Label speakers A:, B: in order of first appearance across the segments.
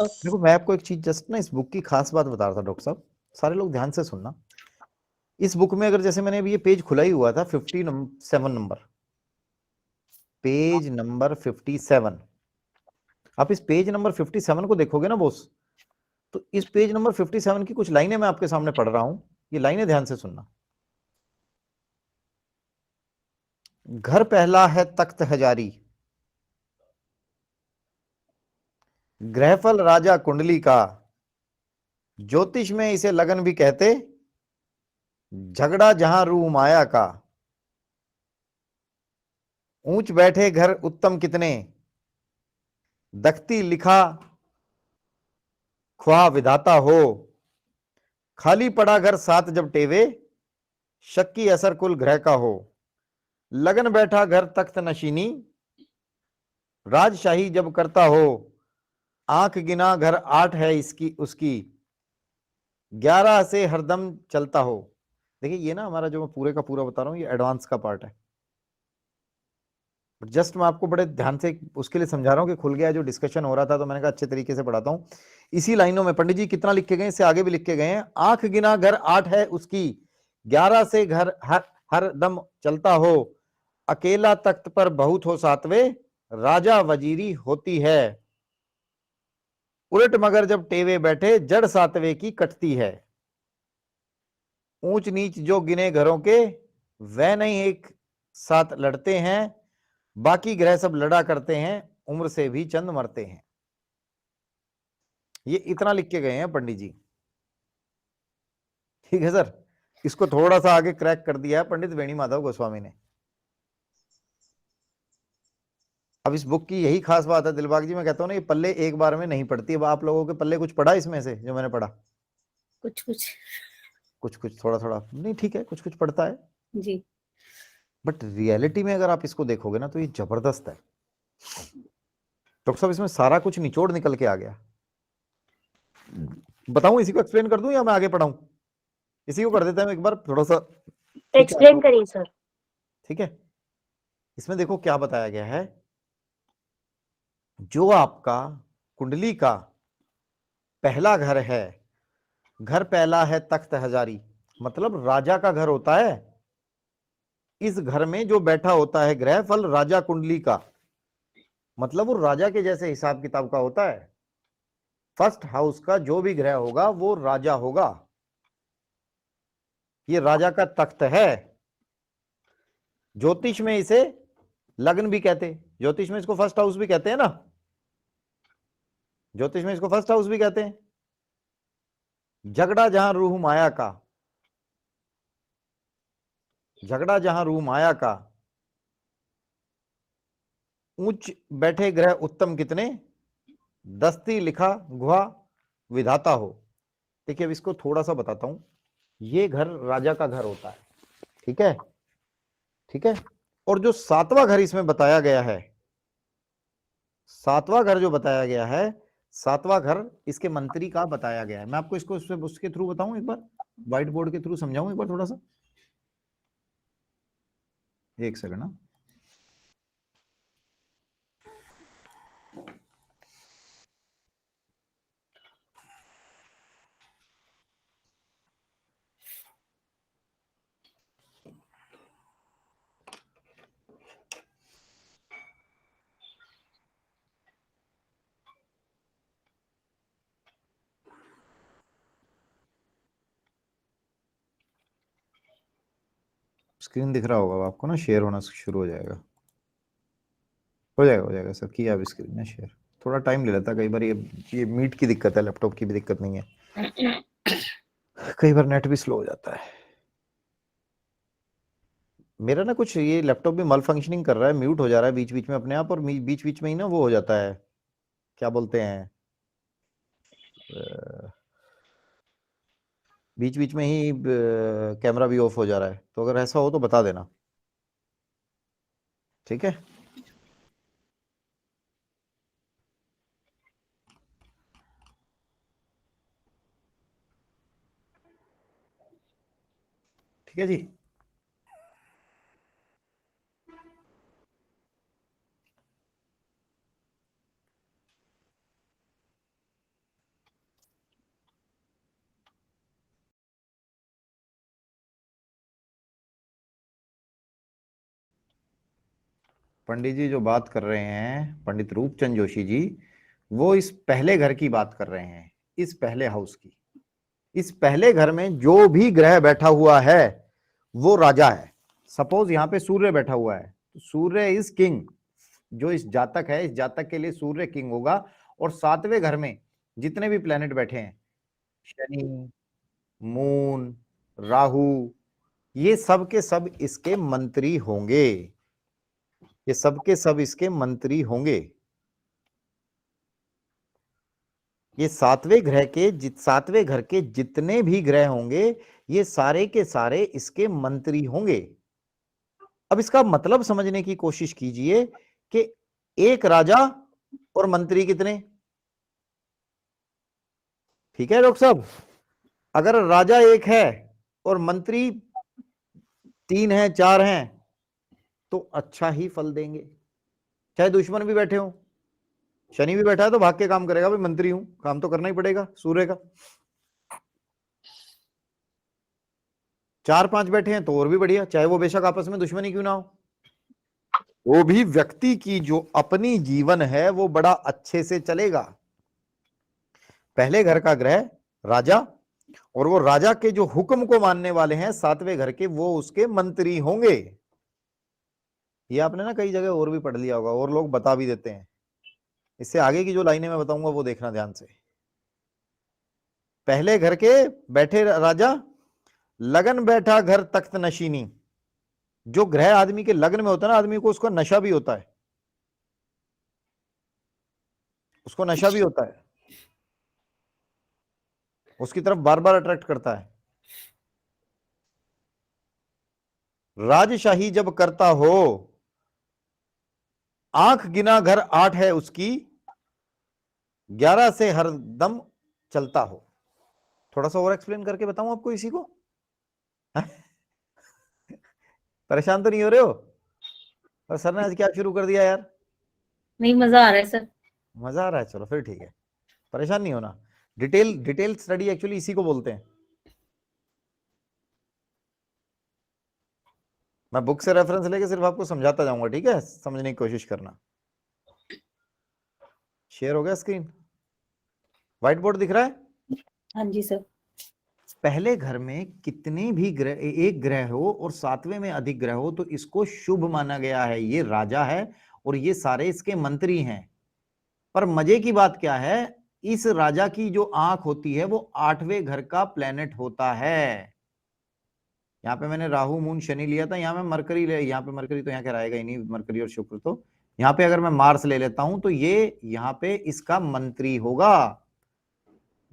A: देखो मैं आपको एक चीज जस्ट ना इस बुक की खास बात बता रहा था डॉक्टर साहब, सारे लोग ध्यान से सुनना। इस बुक में अगर जैसे मैंने अभी ये पेज खुला ही हुआ था 57 नंबर, पेज नंबर 57, आप इस पेज नंबर 57 को देखोगे ना बॉस, तो इस पेज नंबर 57 की कुछ लाइनें मैं आपके सामने पढ़ रहा हूं, ये लाइनें ध्यान से सुनना। घर पहला है तख्त हजारी, ग्रहफल राजा कुंडली का, ज्योतिष में इसे लगन भी कहते, झगड़ा जहां रूह माया का, ऊंच बैठे घर उत्तम कितने, दख्ती लिखा ख्वाह विधाता हो, खाली पड़ा घर साथ जब टेवे, शक की असर कुल ग्रह का हो, लगन बैठा घर तख्त नशीनी, राजशाही जब करता हो, आंख गिना घर 8 है इसकी उसकी, 11 से हरदम चलता हो। देखिए ये ना हमारा जो मैं पूरे का पूरा बता रहा हूं ये एडवांस का पार्ट है, जस्ट मैं आपको बड़े ध्यान से उसके लिए समझा रहा हूं कि खुल गया जो डिस्कशन हो रहा था, तो मैंने कहा अच्छे तरीके से पढ़ाता हूं। इसी लाइनों में पंडित जी कितना लिख के गए, इससे आगे भी लिख के गए हैं, आंख गिना घर 8 है उसकी, 11 से घर हर दम चलता हो, अकेला तख्त पर बहुत हो सातवें, राजा वजीरी होती है, उलट मगर जब टेवे बैठे जड़ सातवें की कटती है, ऊंच नीच जो गिने घरों के वह नहीं एक साथ लड़ते हैं, बाकी ग्रह सब लड़ा करते हैं, उम्र से भी चंद मरते हैं। ये इतना लिख के गए हैं पंडित जी, ठीक है सर। इसको थोड़ा सा आगे क्रैक कर दिया है पंडित वेणी माधव गोस्वामी ने। अब इस बुक की यही खास बात है दिलबाग जी, मैं कहता हूं ना ये पल्ले एक बार में नहीं पड़ती। अब आप लोगों के पल्ले कुछ पड़ा इसमें से जो मैंने पढ़ा?
B: कुछ कुछ
A: कुछ कुछ थोड़ा थोड़ा नहीं, ठीक है, कुछ कुछ पड़ता है
B: जी।
A: बट रियलिटी में अगर आप इसको देखोगे ना तो ये जबरदस्त है डॉक्टर साहब, इसमें सारा कुछ निचोड़ निकल के आ गया। बताऊं इसी को एक्सप्लेन कर दूं या मैं आगे पढ़ाऊं? इसी को कर देता हूं एक बार थोड़ा सा, ठीक है
B: एक्सप्लेन
A: आपको?
B: करिए सर।
A: ठीक है, इसमें देखो क्या बताया गया है, जो आपका कुंडली का पहला घर है, घर पहला है तख्त हजारी, मतलब राजा का घर होता है। इस घर में जो बैठा होता है ग्रह फल राजा कुंडली का, मतलब वो राजा के जैसे हिसाब किताब का होता है। फर्स्ट हाउस का जो भी ग्रह होगा वो राजा होगा, ये राजा का तख्त है। ज्योतिष में इसे लग्न भी कहते, ज्योतिष में इसको फर्स्ट हाउस भी कहते हैं ना, ज्योतिष में इसको फर्स्ट हाउस भी कहते हैं। झगड़ा जहां रूह माया का, झगड़ा जहां रूह माया का, ऊंच बैठे ग्रह उत्तम कितने, दस्ती लिखा गुहा विधाता हो। देखिए अब इसको थोड़ा सा बताता हूं, ये घर राजा का घर होता है, ठीक है, ठीक है। और जो सातवां घर इसमें बताया गया है, सातवां घर जो बताया गया है, सातवां घर इसके मंत्री का बताया गया है। मैं आपको इसको उसके थ्रू बताऊं एक बार, व्हाइट बोर्ड के थ्रू समझाऊं एक बार थोड़ा सा, एक सेकंड ना। स्क्रीन दिख रहा होगा आपको ना, शेयर होना शुरू हो जाएगा, हो जाएगा सर, किया अब स्क्रीन में शेयर। थोड़ा टाइम ले लेता है कई बार, ये मीट की दिक्कत है, लैपटॉप की भी दिक्कत नहीं है, कई बार नेट भी स्लो हो जाता है। मेरा ना कुछ ये लैपटॉप भी मल फंक्शनिंग कर रहा है, म्यूट हो जा रहा है बीच बीच में अपने आप, और बीच बीच में ही ना वो हो जाता है, क्या बोलते हैं, बीच बीच में ही कैमरा भी ऑफ हो जा रहा है। तो अगर ऐसा हो तो बता देना, ठीक है। ठीक है जी। पंडित जी जो बात कर रहे हैं, पंडित रूपचंद जोशी जी, वो इस पहले घर की बात कर रहे हैं, इस पहले हाउस की। इस पहले घर में जो भी ग्रह बैठा हुआ है वो राजा है। सपोज यहाँ पे सूर्य बैठा हुआ है, तो सूर्य इज किंग। जो इस जातक है, इस जातक के लिए सूर्य किंग होगा। और सातवें घर में जितने भी प्लेनेट बैठे हैं, शनि, मून, राहु, ये सब के सब इसके मंत्री होंगे। ये सब के सब इसके मंत्री होंगे। ये सातवें घर के जितने भी ग्रह होंगे, ये सारे के सारे इसके मंत्री होंगे। अब इसका मतलब समझने की कोशिश कीजिए कि एक राजा और मंत्री कितने। ठीक है डॉक्टर साहब, अगर राजा एक है और मंत्री 3 है 4 हैं, तो अच्छा ही फल देंगे। चाहे दुश्मन भी बैठे हो, शनि भी बैठा है तो भाग के काम करेगा, भाई मंत्री हूं, काम तो करना ही पड़ेगा सूर्य का। 4 5 बैठे हैं तो और भी बढ़िया, चाहे वो बेशक आपस में दुश्मनी क्यों ना हो। वो भी व्यक्ति की जो अपनी जीवन है वो बड़ा अच्छे से चलेगा। पहले घर का ग्रह राजा, और वो राजा के जो हुक्म को मानने वाले हैं सातवें घर के, वो उसके मंत्री होंगे। ये आपने ना कई जगह और भी पढ़ लिया होगा, और लोग बता भी देते हैं। इससे आगे की जो लाइनें मैं बताऊंगा वो देखना ध्यान से। पहले घर के बैठे राजा, लगन बैठा घर तख्त नशीनी। जो ग्रह आदमी के लग्न में होता है ना, आदमी को उसका नशा भी होता है, उसको नशा भी होता है, उसकी तरफ बार बार अट्रैक्ट करता है। राजशाही जब करता हो, आंख गिना घर 8 है उसकी, 11 से हरदम चलता हो। थोड़ा सा और एक्सप्लेन करके बताऊं आपको इसी को। परेशान तो नहीं हो रहे हो? और सर ने आज क्या शुरू कर दिया यार?
B: नहीं, मजा आ रहा है सर।
A: मजा आ रहा है, चलो फिर ठीक है, परेशान नहीं होना। डिटेल स्टडी एक्चुअली इसी को बोलते हैं। मैं बुक से रेफरेंस लेके सिर्फ आपको समझाता जाऊंगा, ठीक है? समझने की कोशिश करना। शेयर हो गया स्क्रीन? व्हाइट बोर्ड दिख रहा है?
B: हाँ जी सर।
A: पहले घर में कितने भी ग्रह, एक ग्रह हो और सातवें में अधिक ग्रह हो, तो इसको शुभ माना गया है। ये राजा है और ये सारे इसके मंत्री हैं। पर मजे की बात क्या है, इस राजा की जो आंख होती है वो 8वें घर का प्लेनेट होता है। यहाँ पे मैंने राहु मून शनि लिया था, यहाँ पे मरकरी ले, यहाँ पे मरकरी तो यहाँ के रहेगा ही नहीं, मरकरी और शुक्र। तो यहाँ पे अगर मैं मार्स ले लेता हूं तो ये यहाँ पे इसका मंत्री होगा।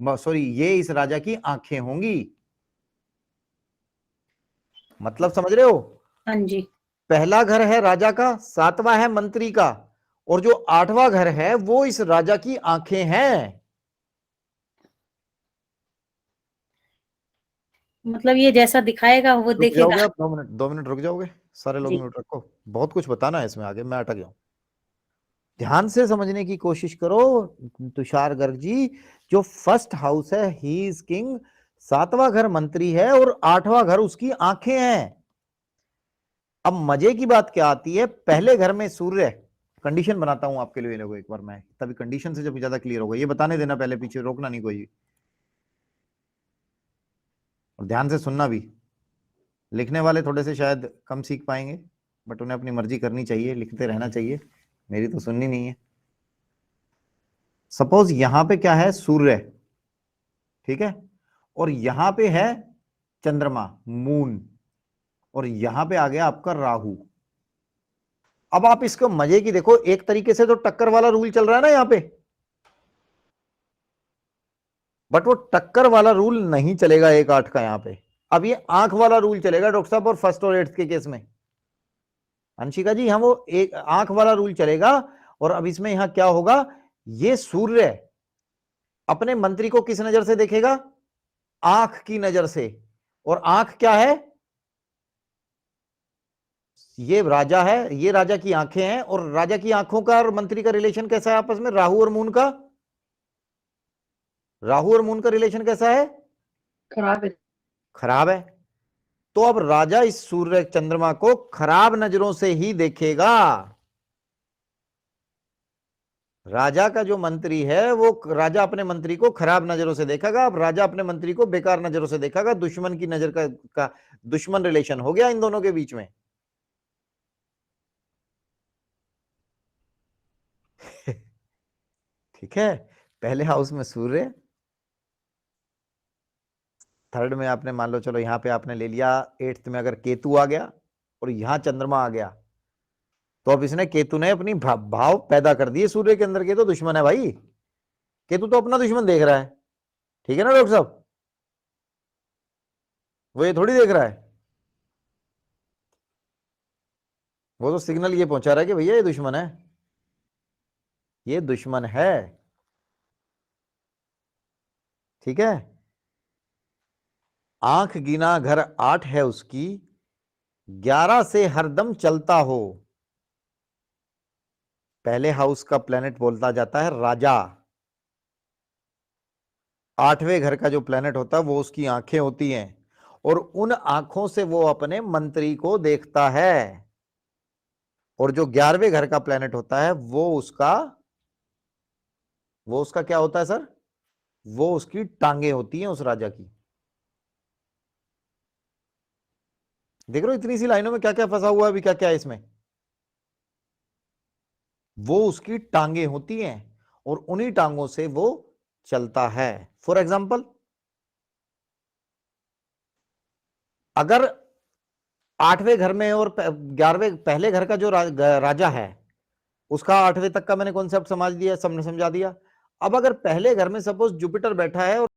A: सॉरी, ये इस राजा की आंखें होंगी। मतलब समझ रहे हो?
B: हाँ जी।
A: पहला घर है राजा का, सातवां है मंत्री का, और जो 8वां घर है वो इस राजा की आंखें हैं।
B: मतलब ये जैसा दिखाएगा वो
A: रुक
B: देखेगा।
A: जाओगे आप 2 मिनट, 2 मिनट रुक जाओगे? सारे लोग
B: जी।
A: म्यूट रखो, बहुत कुछ बताना है इसमें, आगे मैं अटक जाऊं। ध्यान से समझने की कोशिश करो तुषार गर्ग जी। जो फर्स्ट हाउस है, ही इज किंग, 7वां घर मंत्री है और 8वां घर उसकी आंखें हैं। अब मजे की बात क्या आती है, पहले घर में सूर्य, कंडीशन बनाता हूं आपके लिए लोगों, एक बार मैं, तभी कंडीशन से जब ज्यादा क्लियर होगा। ये बताने देना पहले, पीछे रोकना नहीं कोई, और ध्यान से सुनना भी। लिखने वाले थोड़े से शायद कम सीख पाएंगे, बट उन्हें अपनी मर्जी करनी चाहिए, लिखते रहना चाहिए, मेरी तो सुननी नहीं है। सपोज यहां पे क्या है, सूर्य, ठीक है, और यहां पे है चंद्रमा मून, और यहां पे आ गया आपका राहु। अब आप इसको मजे की देखो, एक तरीके से तो टक्कर वाला रूल चल रहा है ना यहां पे, बट वो टक्कर वाला रूल नहीं चलेगा 1 8 का यहां पे। अब ये आंख वाला रूल चलेगा डॉक्टर साहब, और फर्स्ट और 8th के केस में अंशिका जी, यहां वो एक आंख वाला रूल चलेगा। और अब इसमें यहां क्या होगा, ये सूर्य अपने मंत्री को किस नजर से देखेगा, आंख की नजर से। और आंख क्या है, ये राजा है, ये राजा की आंखें हैं, और राजा की आंखों का और मंत्री का रिलेशन कैसा है आपस में, राहु और मून का, राहु और मून का रिलेशन कैसा है,
B: खराब है।
A: खराब है। तो अब राजा इस सूर्य चंद्रमा को खराब नजरों से ही देखेगा। राजा का जो मंत्री है वो राजा अपने मंत्री को खराब नजरों से देखेगा, अब राजा अपने मंत्री को बेकार नजरों से देखेगा, दुश्मन की नजर का दुश्मन रिलेशन हो गया इन दोनों के बीच में। ठीक है, पहले हाउस में सूर्य, थर्ड में आपने मान लो चलो यहां पे आपने ले लिया, एट्थ में अगर केतु आ गया और यहां चंद्रमा आ गया, तो अब इसने केतु ने अपनी भाव पैदा कर दिए सूर्य के अंदर। केतु दुश्मन है भाई, केतु तो अपना दुश्मन देख रहा है, ठीक है ना डॉक्टर साहब, वो ये थोड़ी देख रहा है, वो तो सिग्नल ये पहुंचा रहा है कि भैया ये दुश्मन है, ये दुश्मन है। ठीक है, आंख गिना घर 8 है उसकी, 11 से हरदम चलता हो। पहले हाउस का प्लेनेट बोलता जाता है राजा, 8वें घर का जो प्लेनेट होता है वो उसकी आंखें होती हैं, और उन आंखों से वो अपने मंत्री को देखता है। और जो 11वें घर का प्लेनेट होता है वो उसका क्या होता है सर, वो उसकी टांगे होती हैं उस राजा की। देख रहे हो इतनी सी लाइनों में क्या क्या फंसा हुआ है, अभी क्या क्या है इसमें, वो उसकी टांगे होती हैं और उन्हीं टांगों से वो चलता है। फॉर एग्जाम्पल, अगर 8वें घर में और 11वें पहले घर का जो राजा है उसका 8वें तक का मैंने कॉन्सेप्ट समझा दिया। अब अगर पहले घर में सपोज जुपिटर बैठा है और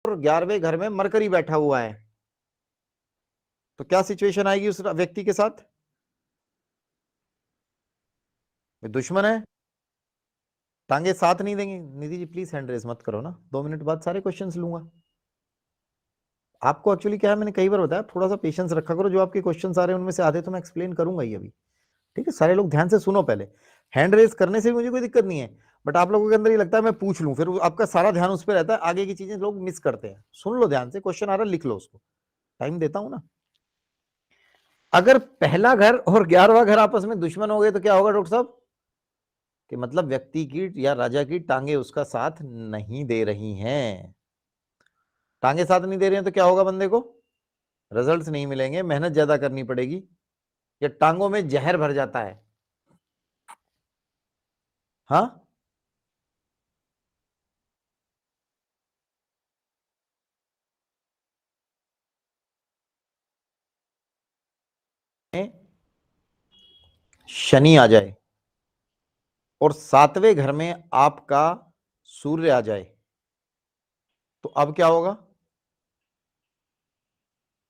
A: 11वें घर में मरकरी बैठा हुआ है, तो क्या सिचुएशन आएगी उस व्यक्ति के साथ, दुश्मन है, टांगे साथ नहीं देंगे। Nidhi ji please hand raise मत करो ना, 2 मिनट बाद सारे क्वेश्चंस लूंगा। आपको एक्चुअली क्या है, मैंने कई बार बताया, थोड़ा सा पेशेंस रखा करो, जो आपके क्वेश्चंस आ रहे हैं उनमें से आधे तो मैं एक्सप्लेन करूंगा ही अभी। ठीक है, सारे लोग ध्यान से सुनो, पहले हैंड रेस करने से मुझे कोई दिक्कत नहीं है, बट आप लोगों के अंदर ये लगता है मैं पूछ लूं, फिर आपका सारा ध्यान उस पर रहता है, आगे की चीजें लोग मिस करते हैं। सुन लो ध्यान से, क्वेश्चन आ रहा है लिख लो उसको, टाइम देता हूं ना। अगर पहला घर और 11वां घर आपस में दुश्मन हो गए तो क्या होगा डॉक्टर साहब, कि मतलब व्यक्ति की या राजा की टांगे उसका साथ नहीं दे रही हैं। टांगे साथ नहीं दे रही हैं तो क्या होगा, बंदे को रिजल्ट्स नहीं मिलेंगे, मेहनत ज्यादा करनी पड़ेगी, या टांगों में जहर भर जाता है। हाँ, शनि आ जाए और 7वें घर में आपका सूर्य आ जाए, तो अब क्या होगा,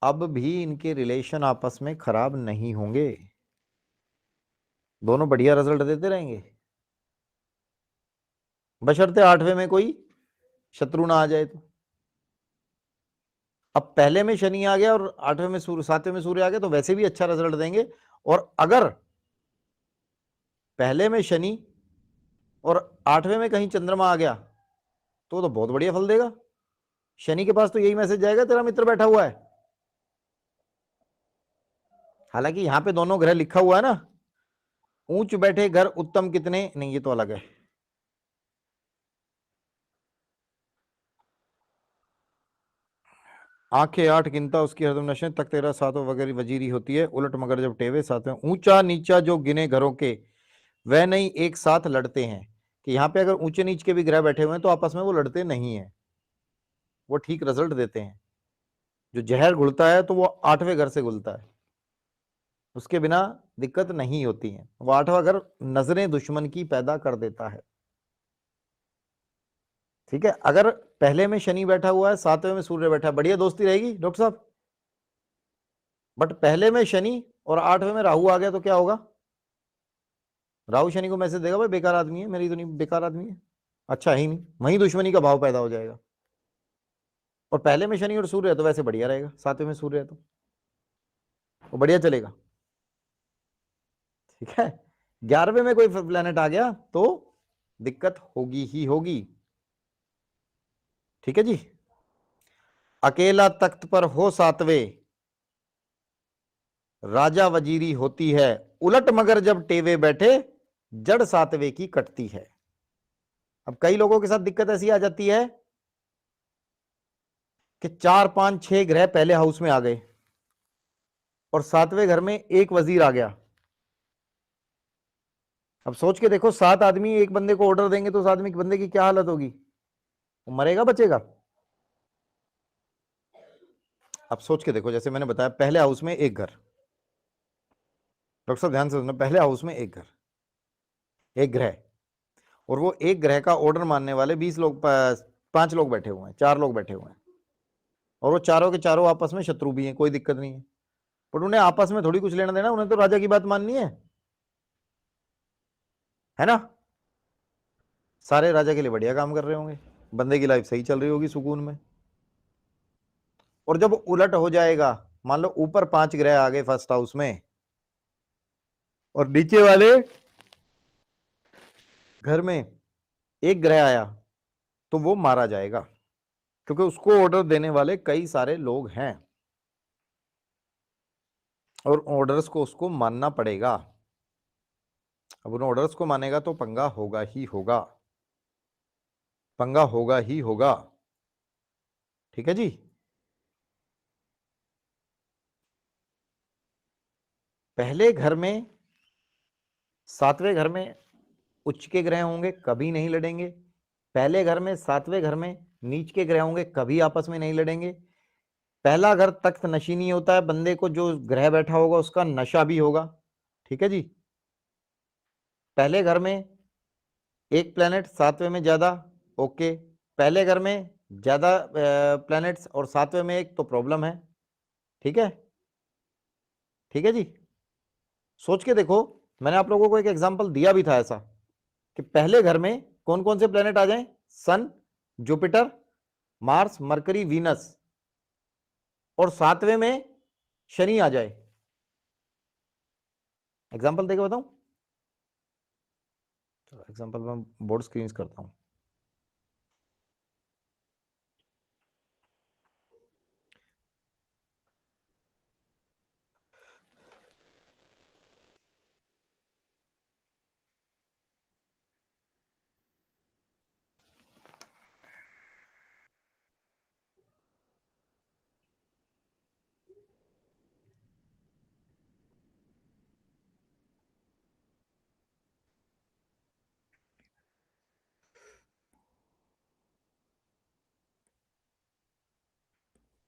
A: अब भी इनके रिलेशन आपस में खराब नहीं होंगे, दोनों बढ़िया रिजल्ट देते रहेंगे, बशर्ते 8वें में कोई शत्रु ना आ जाए तो। अब पहले में शनि आ गया और 8वें में सूर्य, 7वें में सूर्य आ गया, तो वैसे भी अच्छा रिजल्ट देंगे। और अगर पहले में शनि और 8वें में कहीं चंद्रमा आ गया तो बहुत बढ़िया फल देगा। शनि के पास तो यही मैसेज जाएगा, तेरा मित्र बैठा हुआ है। हालांकि यहां पे दोनों ग्रह लिखा हुआ है ना, ऊंच बैठे घर उत्तम कितने, नहीं ये तो अलग है। आंखें 8 गिनता उसकी हरदम नशे, तक तेरा सातों वगैरह वजीरी होती है, उलट मगर जब टेवे 7वें। ऊंचा नीचा जो गिने घरों के वह नहीं एक साथ लड़ते हैं, कि यहाँ पे अगर ऊंचे नीच के भी ग्रह बैठे हुए हैं तो आपस में वो लड़ते नहीं है, वो ठीक रिजल्ट देते हैं। जो जहर घुलता है तो वो 8वें घर से घुलता है, उसके बिना दिक्कत नहीं होती है। वो 8वां घर नजरें दुश्मन की पैदा कर देता है। ठीक है, अगर पहले में शनि बैठा हुआ है, 7वें में सूर्य बैठा है, बढ़िया दोस्ती रहेगी डॉक्टर साहब। बट पहले में शनि और 8वें में राहु आ गया तो क्या होगा, राहु शनि को मैसेज देगा भाई बेकार आदमी है, मेरी तो नहीं बेकार आदमी है, अच्छा ही नहीं, वहीं दुश्मनी का भाव पैदा हो जाएगा। और पहले में शनि और सूर्य है तो वैसे बढ़िया रहेगा, 7वें में सूर्य है तो वो बढ़िया चलेगा। ठीक है, 11वें में कोई प्लेनेट आ गया तो दिक्कत होगी ही होगी। ठीक है जी, अकेला तख्त पर हो 7वें, राजा वजीरी होती है, उलट मगर जब टेवे बैठे जड़ सातवें की कटती है। अब कई लोगों के साथ दिक्कत ऐसी आ जाती है कि 4 5 6 ग्रह पहले हाउस में आ गए और सातवें घर में एक वजीर आ गया। अब सोच के देखो, 7 आदमी एक बंदे को ऑर्डर देंगे तो उस आदमी के बंदे की क्या हालत होगी? वो मरेगा बचेगा? अब सोच के देखो, जैसे मैंने बताया पहले हाउस में एक घर, डॉक्टर साहब ध्यान से सुनना, पहले हाउस में एक घर, एक ग्रह, और वो एक ग्रह का ऑर्डर मानने वाले 20 लोग, 5 लोग बैठे हुए हैं, 4 लोग बैठे हुए हैं, और वो चारों के चारों आपस में शत्रु भी हैं, कोई दिक्कत नहीं है, पर उन्हें आपस में थोड़ी कुछ लेना देना, उन्हें तो राजा की बात माननी है ना? सारे राजा के लिए बढ़िया काम कर रहे होंगे, बंदे की लाइफ सही चल रही होगी सुकून में। और जब उलट हो जाएगा, मान लो ऊपर 5 ग्रह आ गए फर्स्ट हाउस में और नीचे वाले घर में एक ग्रह आया, तो वो मारा जाएगा, क्योंकि उसको ऑर्डर देने वाले कई सारे लोग हैं और ऑर्डर्स को उसको मानना पड़ेगा। अब उन ऑर्डर्स को मानेगा तो पंगा होगा ही होगा, पंगा होगा ही होगा। ठीक है जी। पहले घर में, सातवें घर में उच्च के ग्रह होंगे, कभी नहीं लड़ेंगे। पहले घर में, सातवें घर में नीच के ग्रह होंगे, कभी आपस में नहीं लड़ेंगे। पहला घर तख्त नशी नहीं होता है, बंदे को जो ग्रह बैठा होगा उसका नशा भी होगा। ठीक है जी। पहले घर में एक प्लेनेट, सातवें में ज्यादा, ओके। पहले घर में ज्यादा प्लैनेट्स और सातवें में एक, तो प्रॉब्लम है। ठीक है, ठीक है जी। सोच के देखो, मैंने आप लोगों को एक एग्जांपल दिया भी था ऐसा कि पहले घर में कौन कौन से प्लेनेट आ जाएं? सन, जुपिटर, मार्स, मरकरी, वीनस, और सातवें में शनि आ जाए। एग्जांपल देके बताऊं? चलो एग्जांपल मैं बोर्ड स्क्रीन करता हूं।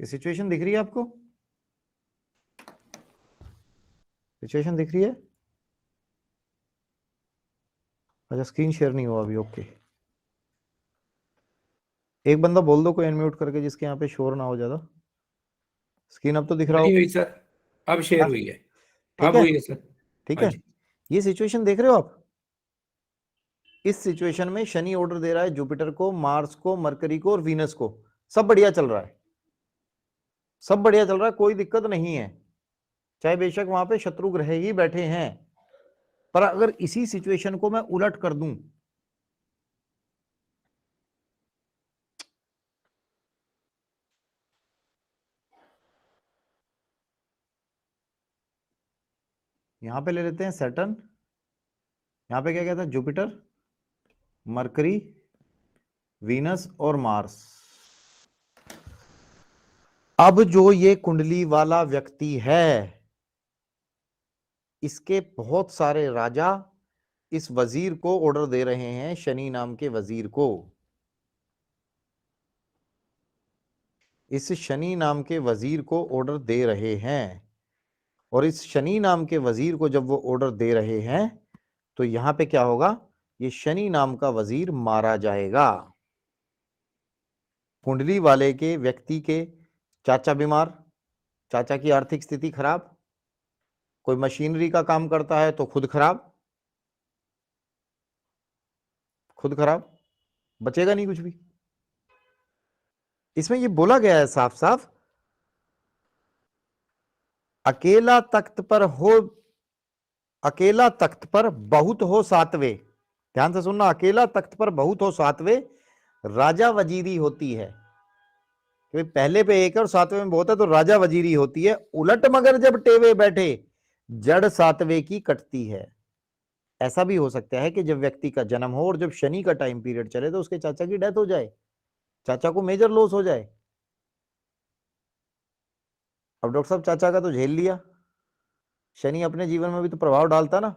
A: ये सिचुएशन दिख रही है आपको? सिचुएशन दिख रही है? अच्छा, स्क्रीन शेयर नहीं हुआ अभी, ओके। एक बंदा बोल दो कोई अनम्यूट करके, जिसके यहाँ पे शोर ना हो ज्यादा। स्क्रीन अब तो दिख रहा
C: नहीं
A: हो?
C: हुई सर, अब शेयर
A: हाँ,
C: हुई है।
A: ठीक
C: अब
A: है,
C: हुई है सर।
A: ठीक
C: हाँ
A: है।
C: जी।
A: ये सिचुएशन देख रहे हो आप? इस सिचुएशन में शनि ऑर्डर दे रहा है जुपिटर को, मार्स को, मरकरी को और वीनस को। सब बढ़िया चल रहा है, सब बढ़िया चल रहा है, कोई दिक्कत नहीं है, चाहे बेशक वहां पे शत्रु ग्रह ही बैठे हैं। पर अगर इसी सिचुएशन को मैं उलट कर दूं, यहां पे ले लेते हैं सैटर्न, यहां पे क्या कहता है? जुपिटर, मरकरी, वीनस और मार्स। अब जो ये कुंडली वाला व्यक्ति है, इसके बहुत सारे राजा इस वजीर को ऑर्डर दे रहे हैं, शनि नाम के वजीर को। इस शनि नाम के वजीर को ऑर्डर दे रहे हैं, और इस शनि नाम के वजीर को जब वो ऑर्डर दे रहे हैं, तो यहां पे क्या होगा? ये शनि नाम का वजीर मारा जाएगा। कुंडली वाले के व्यक्ति के चाचा बीमार, चाचा की आर्थिक स्थिति खराब, कोई मशीनरी का काम करता है तो खुद खराब, खुद खराब, बचेगा नहीं कुछ भी। इसमें ये बोला गया है साफ साफ, अकेला तख्त पर हो, अकेला तख्त पर बहुत हो सातवें। ध्यान से सुनना, अकेला तख्त पर बहुत हो सातवें, राजा वजीरी होती है। कि पहले पे एक है और सातवें में बहुत है, तो राजा वजीरी होती है। उलट मगर जब टेवे बैठे जड़ सातवें की कटती है। ऐसा भी हो सकता है कि जब व्यक्ति का जन्म हो और जब शनि का टाइम पीरियड चले तो उसके चाचा की डेथ हो जाए, चाचा को मेजर लॉस हो जाए। अब डॉक्टर साहब चाचा का तो झेल लिया, शनि अपने जीवन में भी तो प्रभाव डालता ना।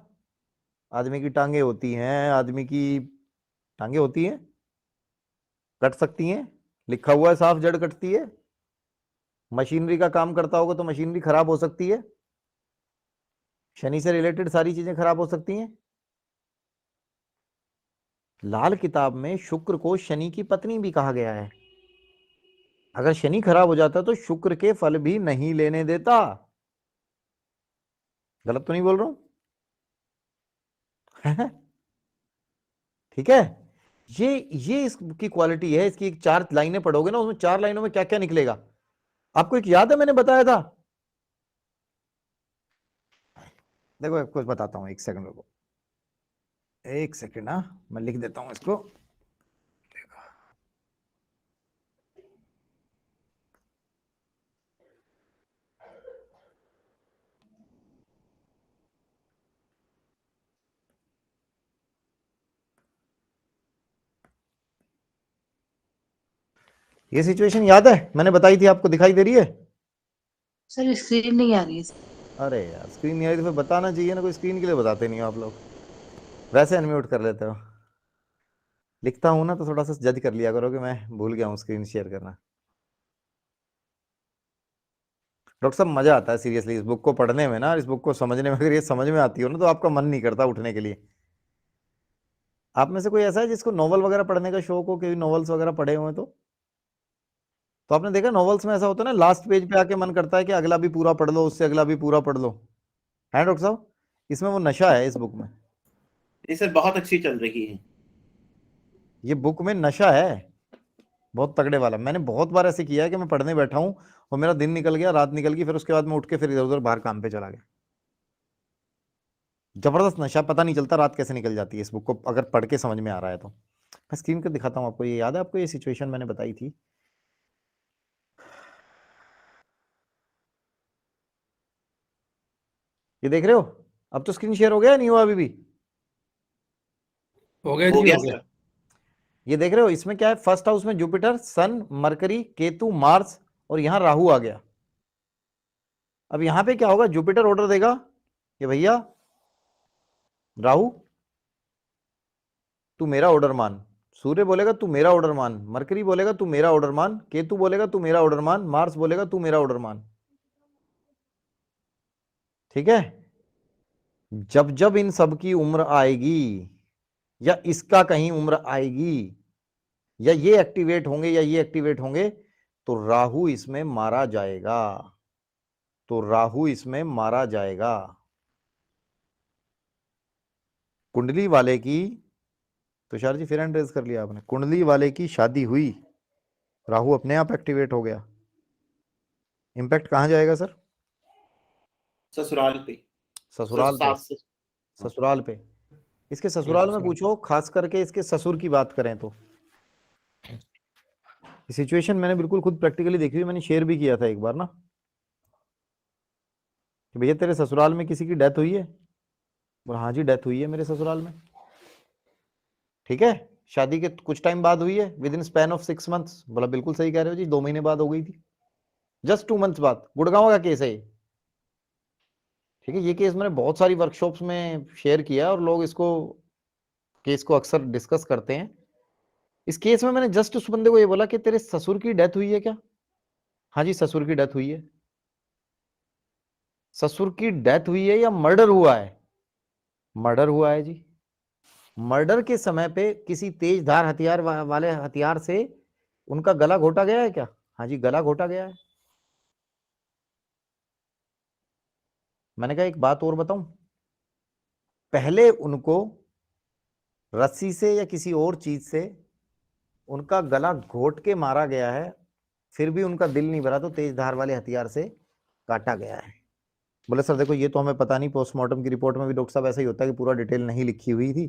A: आदमी की टांगे होती हैं, आदमी की टांगे होती हैं, कट सकती हैं, लिखा हुआ है साफ, जड़ कटती है। मशीनरी का काम करता होगा तो मशीनरी खराब हो सकती है, शनि से रिलेटेड सारी चीजें खराब हो सकती हैं। लाल किताब में शुक्र को शनि की पत्नी भी कहा गया है। अगर शनि खराब हो जाता तो शुक्र के फल भी नहीं लेने देता। गलत तो नहीं बोल रहा हूं? ठीक है। ये इसकी क्वालिटी है। इसकी एक 4 लाइनें पढ़ोगे ना, उसमें 4 लाइनों में क्या क्या निकलेगा आपको एक याद है, मैंने बताया था। देखो कुछ बताता हूं, 1 सेकंड रुको, 1 सेकंड। मैं लिख देता हूं इसको। ये सिचुएशन याद है, मैंने बताई थी आपको, दिखाई दे रही है?
C: सर स्क्रीन नहीं आ रही है।
A: अरे यार, स्क्रीन नहीं आ रही तो फिर बताना चाहिए ना, कोई स्क्रीन के लिए बताते नहीं हो आप लोग, वैसे अनम्यूट कर लेते हो। लिखता हूं ना तो थोड़ा सा जज कर लिया करो कि मैं भूल गया हूं स्क्रीन शेयर करना। डॉक्टर साहब मजा आता है सीरियसली इस बुक को पढ़ने में ना, इस बुक को समझने में। अगर ये समझ में आती हो ना तो आपका मन नहीं करता उठने के लिए। आप में से कोई ऐसा है जिसको नॉवल वगैरह पढ़ने का शौक हो, कोई नॉवेल्स वगैरह पढ़े हुए तो आपने देखा नॉवेल्स में ऐसा होता है ना, लास्ट पेज पे आके मन करता है कि अगला भी पूरा पढ़ लो, उससे अगला भी पूरा पढ़ लो, है डॉक्टर साहब? इसमें वो नशा है इस बुक में।
D: ये सर बहुत अच्छी चल रही है।
A: ये बुक में नशा है बहुत तगड़े वाला। मैंने बहुत बार ऐसे किया है कि मैं पढ़ने बैठा हूं और मेरा दिन निकल गया, रात निकल गई, फिर उसके बाद मैं उठ के फिर इधर उधर बाहर काम पे चला गया। जबरदस्त नशा, पता नहीं चलता रात कैसे निकल जाती है इस बुक को अगर पढ़ के समझ में आ रहा है तो। मैं स्क्रीन पर दिखाता हूँ आपको। ये याद है आपको, ये सिचुएशन मैंने बताई थी। ये देख रहे हो? अब तो स्क्रीन शेयर हो गया, नहीं हुआ अभी भी?
E: हो गया
D: हो
E: जी,
D: गया
E: हो गया।
D: सर।
A: ये देख रहे हो, इसमें क्या है, फर्स्ट हाउस में जुपिटर, सन, मरकरी, केतु, मार्स और यहां राहु आ गया। अब यहां पे क्या होगा, जुपिटर ऑर्डर देगा कि भैया राहु तू मेरा ऑर्डर मान, सूर्य बोलेगा तू मेरा ऑर्डर मान, मरकरी बोलेगा तू मेरा ऑर्डर मान, केतु बोलेगा तू मेरा ऑर्डर मान, मार्स बोलेगा तू मेरा ऑर्डर मान। ठीक है। जब जब इन सब की उम्र आएगी या इसका कहीं उम्र आएगी, या ये एक्टिवेट होंगे या ये एक्टिवेट होंगे, तो राहु इसमें मारा जाएगा, तो राहु इसमें मारा जाएगा। कुंडली वाले की, तुषार जी फिर हैंड रेज कर लिया आपने, कुंडली वाले की शादी हुई, राहु अपने आप एक्टिवेट हो गया, इंपैक्ट कहां जाएगा सर?
D: ससुराल पे।
A: ससुराल पे।
D: सास।
A: ससुराल पे। इसके ससुराल में पूछो, खास करके इसके ससुर की बात करें तो सिचुएशन मैंने बिल्कुल खुद प्रैक्टिकली देखी हुई, मैंने शेयर भी किया था एक बार ना कि भैया तेरे ससुराल में किसी की डेथ हुई है? बोला हाँ जी डेथ हुई है मेरे ससुराल में। ठीक है, शादी के कुछ टाइम बाद हुई है, with in span of 6 months. बोला बिल्कुल सही कह रहे हो जी, 2 महीने बाद हो गई थी, जस्ट 2 मंथ्स बाद। गुड़गांव का केस है ये। ठीक है, ये केस मैंने बहुत सारी वर्कशॉप्स में शेयर किया और लोग इसको केस को अक्सर डिस्कस करते हैं। इस केस में मैंने जस्ट उस बंदे को ये बोला कि तेरे ससुर की डेथ हुई है क्या? हाँ जी ससुर की डेथ हुई है। ससुर की डेथ हुई है या मर्डर हुआ है? मर्डर हुआ है जी। मर्डर के समय पे किसी तेज धार हथियार वाले हथियार से उनका गला घोटा गया है क्या? हाँ जी गला घोटा गया है। मैंने कहा एक बात और बताऊं, पहले उनको रस्सी से या किसी और चीज से उनका गला घोट के मारा गया है, फिर भी उनका दिल नहीं भरा तो तेज धार वाले हथियार से काटा गया है। बोले सर देखो ये तो हमें पता नहीं, पोस्टमार्टम की रिपोर्ट में भी डॉक्टर साहब ऐसा ही होता है कि पूरा डिटेल नहीं लिखी हुई थी।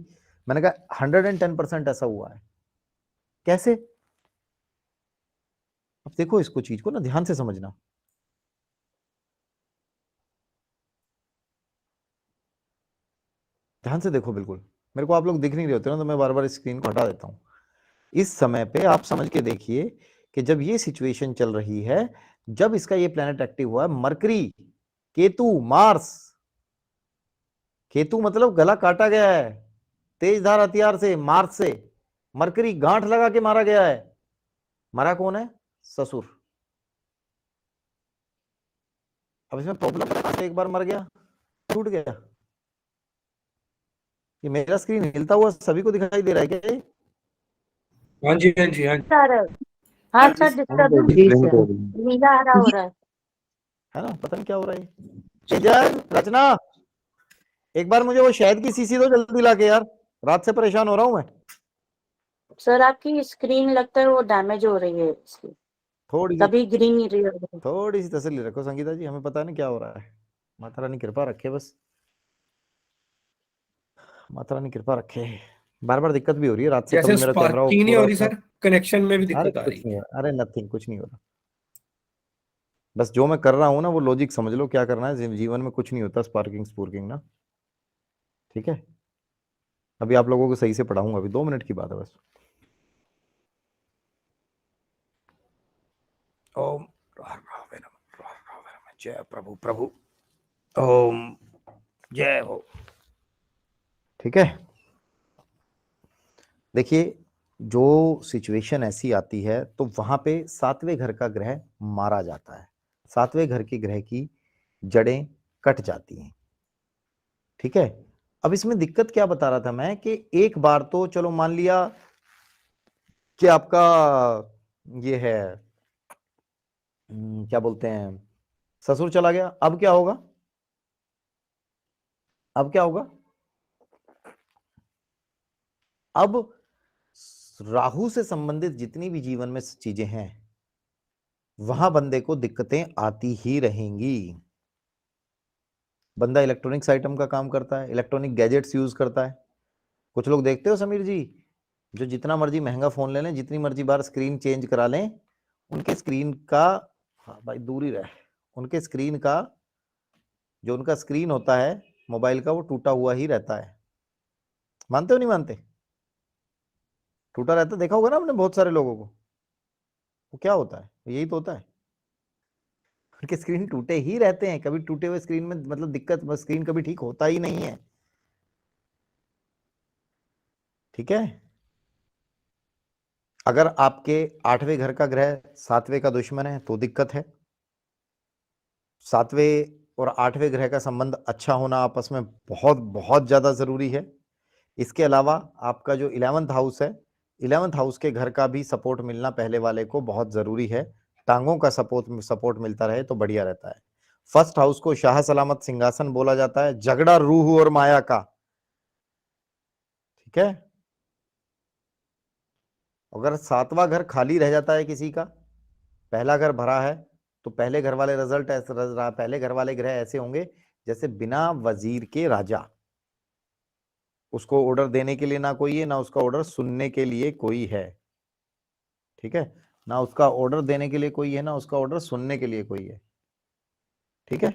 A: मैंने कहा 110% ऐसा हुआ है। कैसे? अब देखो इसको, चीज को ना ध्यान से समझना। ध्यान से देखो, बिल्कुल मेरे को आप लोग दिख नहीं रहे होते ना, तो मैं बार बार स्क्रीन को हटा देता हूं। इस समय पे आप समझ के देखिए कि जब ये सिचुएशन चल रही है, जब इसका ये प्लैनेट एक्टिव हुआ है, मरकरी, केतु, मार्स, केतु मतलब गला काटा गया है तेजधार हथियार से, मार्स से। मरकरी गांठ लगा के मारा गया है। मरा कौन है? ससुर। अब इसमें प्रॉब्लम है, एक बार मर गया, टूट गया। ये मेरा स्क्रीन हिलता हुआ सभी को दिखाई दे रहा है क्या ये?
E: हाँ जी, हाँ जी, हाँ जी।
B: सर हाँ
D: हाँ,
B: सर डिस्टर्बेंस
C: जी सर।
B: नीला हरा हो रहा है।
A: है ना, पता नहीं क्या हो रहा है। तेजन, रचना, एक बार मुझे वो शहद की शीशी दो जल्दी लाके यार, रात से परेशान हो रहा हूं मैं।
F: सर आपकी स्क्रीन लगता है वो डैमेज हो रही है इसकी,
A: थोड़ी
F: तभी ग्रीन ही रही है।
A: थोड़ी सी तसल्ली रखो संगीता जी, हमें पता नहीं क्या हो रहा है। माता रानी कृपा रखे बस, माता रानी कृपा रखे। बार बार दिक्कत भी हो रही है रात से,
E: जैसे
A: कभी मेरा कैमरा
E: स्पार्किंग नहीं हो
A: पूरा
E: रही सर, कनेक्शन में भी
A: अरे
E: दिक्कत आ
A: कुछ
E: रही
A: नहीं
E: है।
A: हो रहा, अरे नथिंग, कुछ नहीं हो रहा। बस जो मैं कर रहा हूँ ना वो लॉजिक समझ लो क्या करना है। जीवन में कुछ नहीं होता स्पार्किंग स्पूर्किंग ना, ठीक है। अभी आप लोगों को सही से पढ़ाऊंगा, अभी 2 मिनट की बात है बस। ओम जय प्रभु प्रभु, ओम जय हो। ठीक है, देखिए जो सिचुएशन ऐसी आती है तो वहां पे 7वें घर का ग्रह मारा जाता है, 7वें घर के ग्रह की जड़ें कट जाती हैं। ठीक है, अब इसमें दिक्कत क्या बता रहा था मैं कि एक बार तो चलो मान लिया कि आपका ये है क्या बोलते हैं, ससुर चला गया, अब क्या होगा? अब क्या होगा? अब राहु से संबंधित जितनी भी जीवन में चीजें हैं वहां बंदे को दिक्कतें आती ही रहेंगी। बंदा इलेक्ट्रॉनिक्स आइटम का काम करता है, इलेक्ट्रॉनिक गैजेट्स यूज करता है। कुछ लोग देखते हो समीर जी, जो जितना मर्जी महंगा फोन ले लें, जितनी मर्जी बार स्क्रीन चेंज करा लें, उनके स्क्रीन का, हाँ भाई दूर ही रहे, उनके स्क्रीन का जो उनका स्क्रीन होता है मोबाइल का वो टूटा हुआ ही रहता है। मानते हो नहीं मानते? टूटा रहता, देखा होगा ना आपने बहुत सारे लोगों को। वो क्या होता है? यही तो होता है, उनके स्क्रीन टूटे ही रहते हैं। कभी टूटे हुए स्क्रीन में मतलब दिक्कत, स्क्रीन कभी ठीक होता ही नहीं है। ठीक है, अगर आपके 8वें घर का ग्रह 7वें का दुश्मन है तो दिक्कत है। 7वें और 8वें ग्रह का संबंध अच्छा होना आपस में बहुत बहुत ज्यादा जरूरी है। इसके अलावा आपका जो 11th हाउस है, 11th हाउस के घर का भी सपोर्ट मिलना पहले वाले को बहुत जरूरी है। टांगों का सपोर्ट मिलता रहे तो बढ़िया रहता है। फर्स्ट हाउस को शाह सलामत सिंहासन बोला जाता है, झगड़ा रूह और माया का। ठीक है, अगर 7वां घर खाली रह जाता है किसी का, पहला घर भरा है, तो पहले घर वाले रिजल्ट ऐसे, पहले घर वाले ग्रह ऐसे होंगे जैसे बिना वजीर के राजा। उसको ऑर्डर देने के लिए ना कोई है, ना उसका ऑर्डर सुनने के लिए कोई है। ठीक है, ना उसका ऑर्डर देने के लिए कोई है, ना उसका ऑर्डर सुनने के लिए कोई है। ठीक है,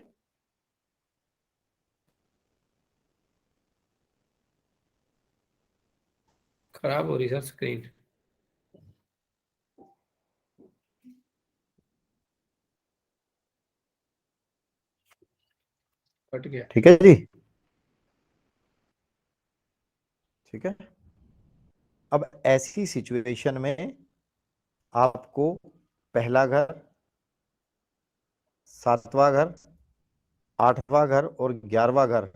E: खराब हो रही सर स्क्रीन। कट गया।
A: ठीक है जी, ठीक है। अब ऐसी सिचुएशन में आपको पहला घर, 7वां घर, 8वां घर और 11वां घर,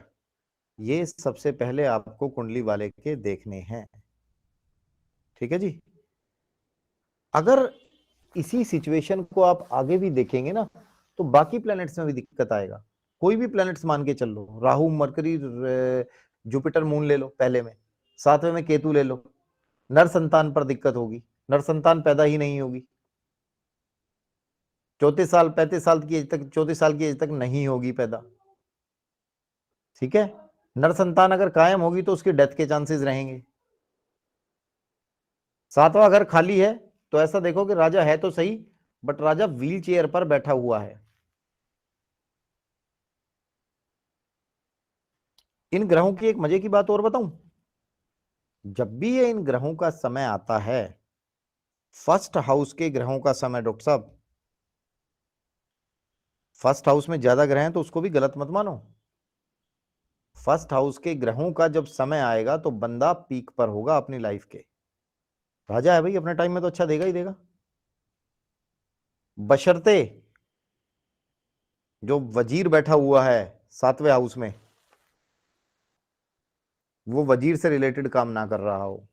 A: ये सबसे पहले आपको कुंडली वाले के देखने हैं। ठीक है जी, अगर इसी सिचुएशन को आप आगे भी देखेंगे ना तो बाकी प्लैनेट्स में भी दिक्कत आएगा। कोई भी प्लैनेट्स मान के चल लो, राहु, मरकरी, जुपिटर, मून ले लो पहले में, 7वें में केतु ले लो, नर संतान पर दिक्कत होगी, नर संतान पैदा ही नहीं होगी। 34 साल 35 साल की एज तक, 34 साल की एज तक नहीं होगी पैदा। ठीक है, नर संतान अगर कायम होगी तो उसकी डेथ के चांसेस रहेंगे। 7वां घर खाली है तो ऐसा देखो कि राजा है तो सही, बट राजा व्हील चेयर पर बैठा हुआ है। इन ग्रहों की एक मजे की बात और बताऊं, जब भी ये इन ग्रहों का समय आता है, फर्स्ट हाउस के ग्रहों का समय, डॉक्टर साहब, फर्स्ट हाउस में ज्यादा ग्रह हैं तो उसको भी गलत मत मानो। फर्स्ट हाउस के ग्रहों का जब समय आएगा तो बंदा पीक पर होगा अपनी लाइफ के। राजा है भाई, अपने टाइम में तो अच्छा देगा ही देगा, बशर्ते जो वजीर बैठा हुआ है 7वें हाउस में, वो वजीर से रिलेटेड काम ना कर रहा हो।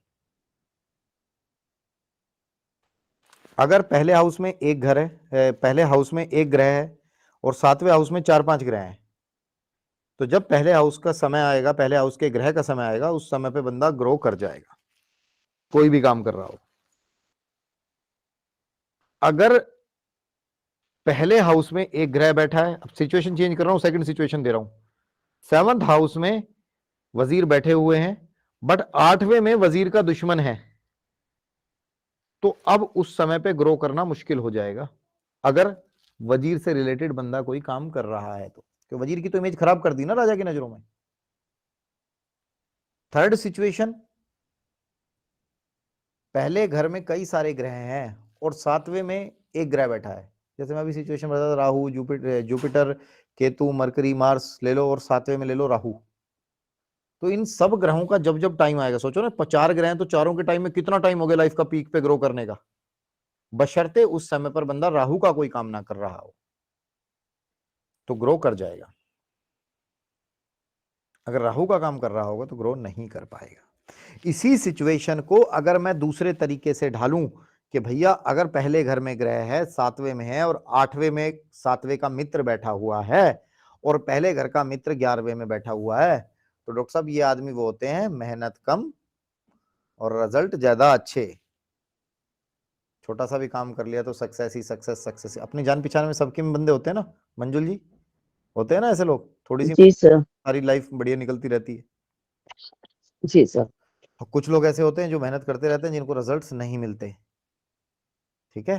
A: अगर पहले हाउस में एक घर है, पहले हाउस में एक ग्रह है और 7वें हाउस में 4-5 ग्रह हैं, तो जब पहले हाउस का समय आएगा, पहले हाउस के ग्रह का समय आएगा, उस समय पे बंदा ग्रो कर जाएगा, कोई भी काम कर रहा हो। अगर पहले हाउस में एक ग्रह बैठा है, अब सिचुएशन चेंज कर रहा हूं, सेकंड सिचुएशन दे रहा हूं, 7th हाउस में वजीर बैठे हुए हैं बट 8वें में वजीर का दुश्मन है, तो अब उस समय पे ग्रो करना मुश्किल हो जाएगा अगर वजीर से रिलेटेड बंदा कोई काम कर रहा है तो वजीर की तो इमेज खराब कर दी ना राजा की नजरों में। थर्ड सिचुएशन, पहले घर में कई सारे ग्रह हैं और 7वें में एक ग्रह बैठा है, जैसे मैं अभी सिचुएशन बता, Rahu, Jupiter, Ketu, mercury, Mars ले लो और 7वें में ले लो राहु। तो इन सब ग्रहों का जब जब टाइम आएगा, सोचो ना 4 ग्रह हैं तो चारों के टाइम में कितना टाइम हो गया लाइफ का पीक पे ग्रो करने का, बशर्ते उस समय पर बंदा राहु का कोई काम ना कर रहा हो तो ग्रो कर जाएगा। अगर राहु का काम कर रहा होगा तो ग्रो नहीं कर पाएगा। इसी सिचुएशन को अगर मैं दूसरे तरीके से ढालूं कि भैया अगर पहले घर में ग्रह है 7वें में है और 8वें में 7वें का मित्र बैठा हुआ है और पहले घर का मित्र 11वें में बैठा हुआ है, तो डॉक्टर साहब ये आदमी वो होते हैं मेहनत कम और रिजल्ट ज्यादा अच्छे। छोटा सा भी काम कर लिया तो सक्सेस ही सक्सेस, सक्सेस ही। अपनी जान पहचान में सबके में बंदे होते हैं ना मंजुल जी, होते हैं ना ऐसे लोग, थोड़ी सी
B: जी सर।
A: सारी लाइफ बढ़िया निकलती रहती है।
B: जी सर।
A: और कुछ लोग ऐसे होते हैं जो मेहनत करते रहते हैं जिनको रिजल्ट्स नहीं मिलते। ठीक है,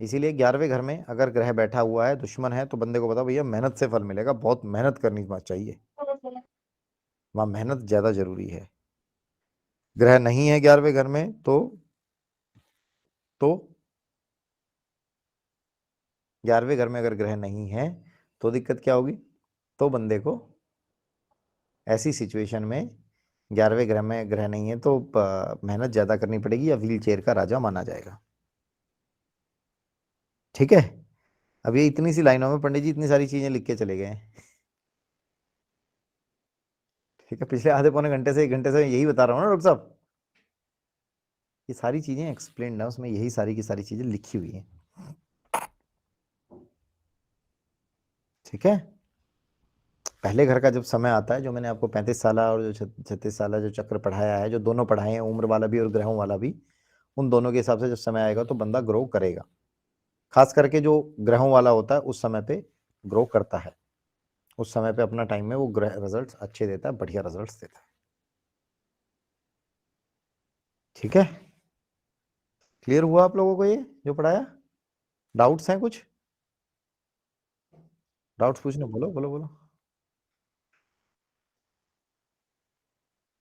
A: इसीलिए 11वें घर में अगर ग्रह बैठा हुआ है, दुश्मन है, तो बंदे को बता भैया मेहनत से फल मिलेगा, बहुत मेहनत करनी चाहिए, वहां मेहनत ज्यादा जरूरी है। ग्रह नहीं है 11वें घर में तो 11वें घर में अगर ग्रह नहीं है तो दिक्कत क्या होगी, तो बंदे को ऐसी सिचुएशन में 11वें ग्रह में ग्रह नहीं है तो मेहनत ज्यादा करनी पड़ेगी या व्हील चेयर का राजा माना जाएगा। ठीक है, अब ये इतनी सी लाइनों में पंडित जी इतनी सारी चीजें लिख के चले गए हैं। ठीक है, पिछले आधे पौने घंटे से 1 घंटे से यही बता रहा हूँ ना डॉक्टर साहब, ये सारी चीजें एक्सप्लेन है, उसमें यही सारी की सारी चीजें लिखी हुई हैं। ठीक है, पहले घर का जब समय आता है, जो मैंने आपको 35 साल और जो 36 साल जो चक्र पढ़ाया है, जो दोनों पढ़ाए हैं, उम्र वाला भी और ग्रहों वाला भी, उन दोनों के हिसाब से जब समय आएगा तो बंदा ग्रो करेगा। खास करके जो ग्रहों वाला होता है उस समय पे ग्रो करता है, उस समय पे अपना टाइम में वो ग्रह रिजल्ट्स अच्छे देता है, बढ़िया रिजल्ट्स देता है। ठीक है, क्लियर हुआ आप लोगों को ये जो पढ़ाया? डाउट्स हैं कुछ? डाउट्स पूछने, बोलो बोलो बोलो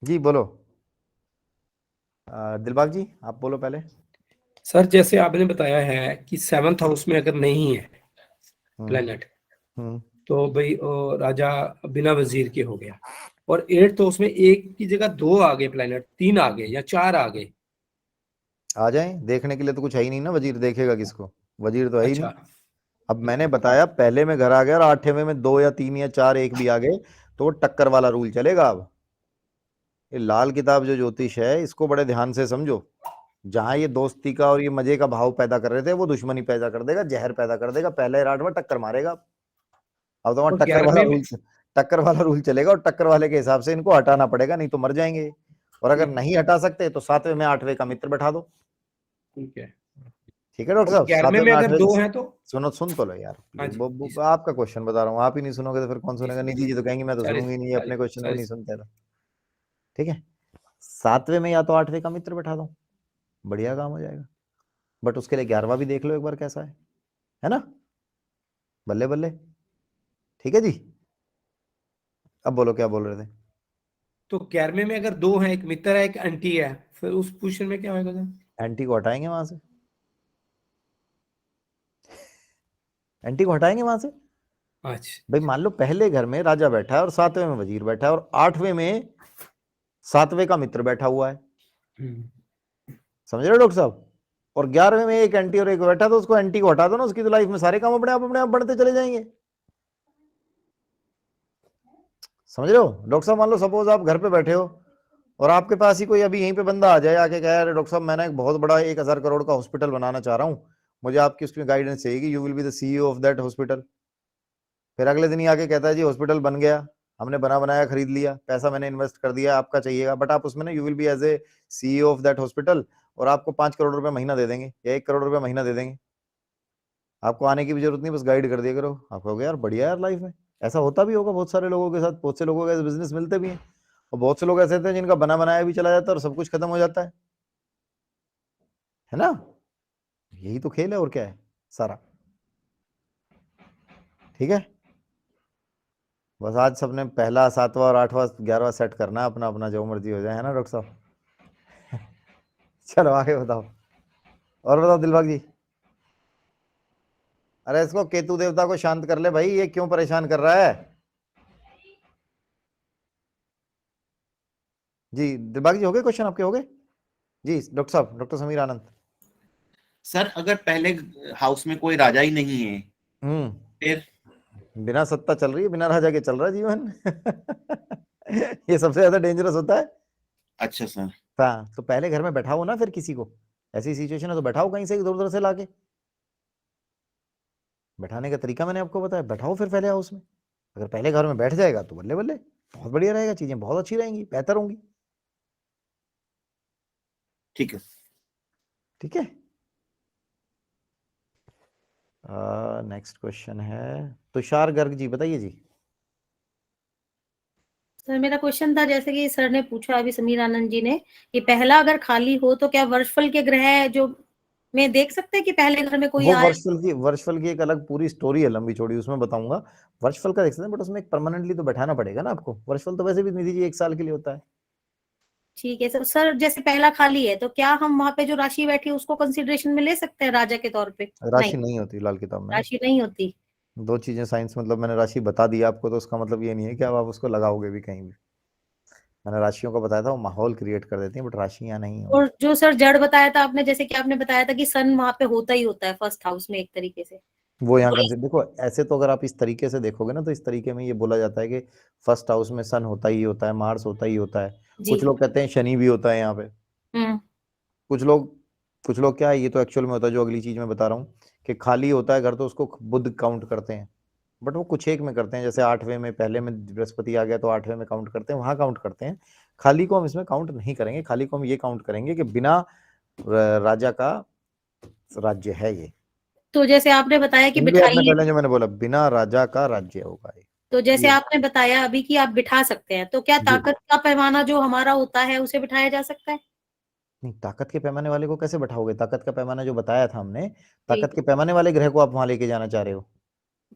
A: जी, बोलो। दिलबाग जी आप बोलो पहले।
E: सर जैसे आपने बताया है कि 7th हाउस में अगर नहीं है
A: हम्म
E: प्लेनेट
A: हम्म
E: तो भाई राजा बिना वजीर के हो गया, और 8th हाउस में एक की जगह 2 आ गए प्लेनेट, 3 आ गए या 4 आ गए।
A: आ जाएं, देखने के लिए तो कुछ है ही नहीं ना, वजीर देखेगा किसको, वजीर तो है ही नहीं।
E: अच्छा।
A: अब मैंने बताया पहले में घर आ गया और 8वें में 2 या 3 या 4 एक भी आ गए तो वो टक्कर वाला रूल चलेगा। अब ये लाल किताब जो ज्योतिष है इसको बड़े ध्यान से समझो, जहां ये दोस्ती का और ये मजे का भाव पैदा कर रहे थे वो दुश्मनी पैदा कर देगा, जहर पैदा कर देगा, पहले राट में टक्कर मारेगा। अब तो वहां
E: और 11वें में
A: टक्कर वाला रूल चलेगा और टक्कर वाले के हिसाब से इनको हटाना पड़ेगा, नहीं तो मर जाएंगे। और अगर नहीं हटा सकते तो 7वें में 8वें का मित्र बैठा दो।
E: ठीक है,
A: ठीक है डॉक्टर
E: और
A: साहब,
E: 11वें
A: 7वें
E: में
A: में
E: अगर
A: 8वें।
E: 2 हैं तो?
A: सुनो, सुन तो लो यार
E: हाँ
A: प्लीज,
E: जी जी
A: वो
E: सर,
A: आपका क्वेश्चन बता रहा हूँ, आप ही नहीं सुनोगे तो फिर कौन
E: जी
A: सुनेगा?
E: सर,
A: निधि जी तो कहेंगे मैं तो
E: सॉरी
A: सुनूंगी नहीं,
E: सॉरी
A: अपने क्वेश्चन को
E: सॉरी।
A: नहीं सुनते तो। ठीक है, 7वें में या तो 8वें का मित्र बैठा दो, बढ़िया काम हो जाएगा। बट उसके लिए 11वां भी देख लो एक बार कैसा है ना, बल्ले बल्ले। ठीक है जी, अब बोलो क्या बोल रहे थे?
E: तो 11वें में अगर 2 हैं, एक मित्र है एक आंटी है, फिर उस पोजीशन में क्या होगा सर?
A: एंटी को हटाएंगे वहां से, एंटी को हटाएंगे वहां से।
E: अच्छा,
A: भाई मान लो पहले घर में राजा बैठा है और 7वें में वजीर बैठा है और 8वें में 7वें का मित्र बैठा हुआ है, समझ रहे हो डॉक्टर साहब? और 11वें में एक एंटी और एक बैठा, तो उसको एंटी को हटा दो ना, उसकी तो लाइफ में सारे काम अपने आप बढ़ते चले जाएंगे। समझ रहे हो डॉक्टर साहब? मान लो सपोज आप घर पे बैठे हो और आपके पास ही कोई अभी यहीं पे बंदा आ जाए, आके कहे अरे डॉक्टर साहब मैं ना एक बहुत बड़ा 1000 करोड़ का हॉस्पिटल बनाना चाह रहा हूँ, मुझे आपकी उसमें गाइडेंस चाहिए, you will be the CEO of that hospital. फिर अगले दिन ही आके कहता है जी हॉस्पिटल बन गया, हमने बना बनाया खरीद लिया, पैसा मैंने इन्वेस्ट कर दिया, आपका चाहिएगा, बट आप उसमें ना you will be as a CEO of that hospital, और आपको 5 करोड़ रुपए महीना दे देंगे या 1 करोड़ रुपए महीना दे देंगे, आपको आने की भी जरूरत नहीं, बस गाइड कर दिया करो। आप कहोगे यार बढ़िया यार लाइफ में। ऐसा होता भी होगा बहुत सारे लोगों के साथ, बहुत से लोगों को ऐसे बिजनेस मिलते भी हैं, और बहुत से लोग ऐसे होते हैं जिनका बना बनाया भी चला जाता है और सब कुछ खत्म हो जाता है ना? यही तो खेल है, और क्या है सारा। ठीक है, बस आज सबने पहला 7वां और 8वां 11वां सेट करना है, अपना अपना जो मर्जी हो जाए, है ना डॉक्टर साहब? चलो आगे बताओ, और बताओ दिलबाग जी। अरे इसको केतु देवता को शांत कर ले भाई, ये क्यों परेशान कर रहा है? जी दिलबाग जी हो गए क्वेश्चन आपके? हो गए जी डॉक्टर साहब, डॉक्टर समीर आनंद।
D: सर अगर पहले हाउस में कोई राजा ही नहीं है, फिर
A: बिना सत्ता चल रही है, बिना राजा के चल रहा है जीवन। ये सबसे ज्यादा डेंजरस होता है।
D: अच्छा सर,
A: हाँ, तो पहले घर में बैठाओ ना, फिर किसी को ऐसी सिचुएशन है तो बैठाओ कहीं से इधर उधर से लाके। बैठाने का तरीका मैंने आपको बताया, बैठाओ फिर पहले हाउस में। अगर पहले घर में बैठ जाएगा तो बल्ले बल्ले बहुत बढ़िया रहेगा, चीजें बहुत अच्छी रहेंगी, बेहतर होंगी।
D: ठीक है।
A: ठीक है, नेक्स्ट क्वेश्चन है तुषार गर्ग जी, बताइए जी।
G: सर मेरा क्वेश्चन था, जैसे कि सर ने पूछा अभी समीर आनंद जी ने, कि पहला अगर खाली हो तो क्या वर्षफल के ग्रह जो में देख सकते हैं कि पहले घर में कोई
A: वो
G: आया?
A: वर्षफल की एक अलग पूरी स्टोरी है लंबी चौड़ी, उसमें बताऊंगा। वर्षफल का देख सकते हैं, बट उसमें एक परमानेंटली तो बैठाना पड़ेगा ना आपको। वर्षफल तो वैसे भी निधि जी 1 साल के लिए होता है।
G: ठीक है सर, जैसे पहला खाली है तो क्या हम वहाँ पे जो राशि बैठी है उसको कंसिडरेशन में ले सकते हैं राजा के तौर पे?
A: राशि नहीं होती लाल किताब में ना।
G: राशि नहीं होती।
A: दो चीजें साइंस, मतलब मैंने राशि बता दी आपको, तो उसका मतलब ये नहीं है कि अब आप उसको लगाओगे भी कहीं भी। मैंने राशियों को बताया था, वो माहौल क्रिएट कर देती हैं, बट राशियां नहीं होंगी।
G: और जो सर जड़ बताया था आपने, जैसे कि आपने बताया था कि सन वहाँ पे होता ही होता है फर्स्ट हाउस में एक तरीके से।
A: वो यहाँ कंसिडर, देखो ऐसे तो अगर आप इस तरीके से देखोगे ना, तो इस तरीके में ये बोला जाता है कि फर्स्ट हाउस में सन होता ही होता है, मार्स होता ही होता है।
G: जी।
A: कुछ लोग कहते हैं शनि भी होता है यहाँ पे। कुछ लोग क्या है, ये तो एक्चुअल में होता है जो अगली चीज मैं बता रहा हूँ, कि खाली होता है घर तो उसको बुध काउंट करते हैं, बट वो कुछ एक में करते हैं, जैसे 8वें में, पहले में बृहस्पति आ गया तो 8वें में काउंट करते हैं, वहां काउंट करते हैं। खाली को हम इसमें काउंट नहीं करेंगे, खाली को हम ये काउंट करेंगे कि बिना राजा का राज्य है ये।
G: तो जैसे आपने बताया कि
A: सुन लिया आपने
G: बिठाइए,
A: पहले जो मैंने बोला, बिना राजा का राज्य होगा ये।
G: तो जैसे
A: ये
G: आपने बताया अभी कि आप बिठा सकते हैं, तो क्या
A: जी।
G: ताकत का पैमाना जो हमारा होता है उसे बिठाया जा सकता है?
A: नहीं, ताकत के पैमाने वाले को कैसे बैठाओगे? ताकत का पैमाना जो बताया था हमने,
G: जी।
A: ताकत के पैमाने वाले ग्रह को आप वहां लेके जाना चाह रहे हो?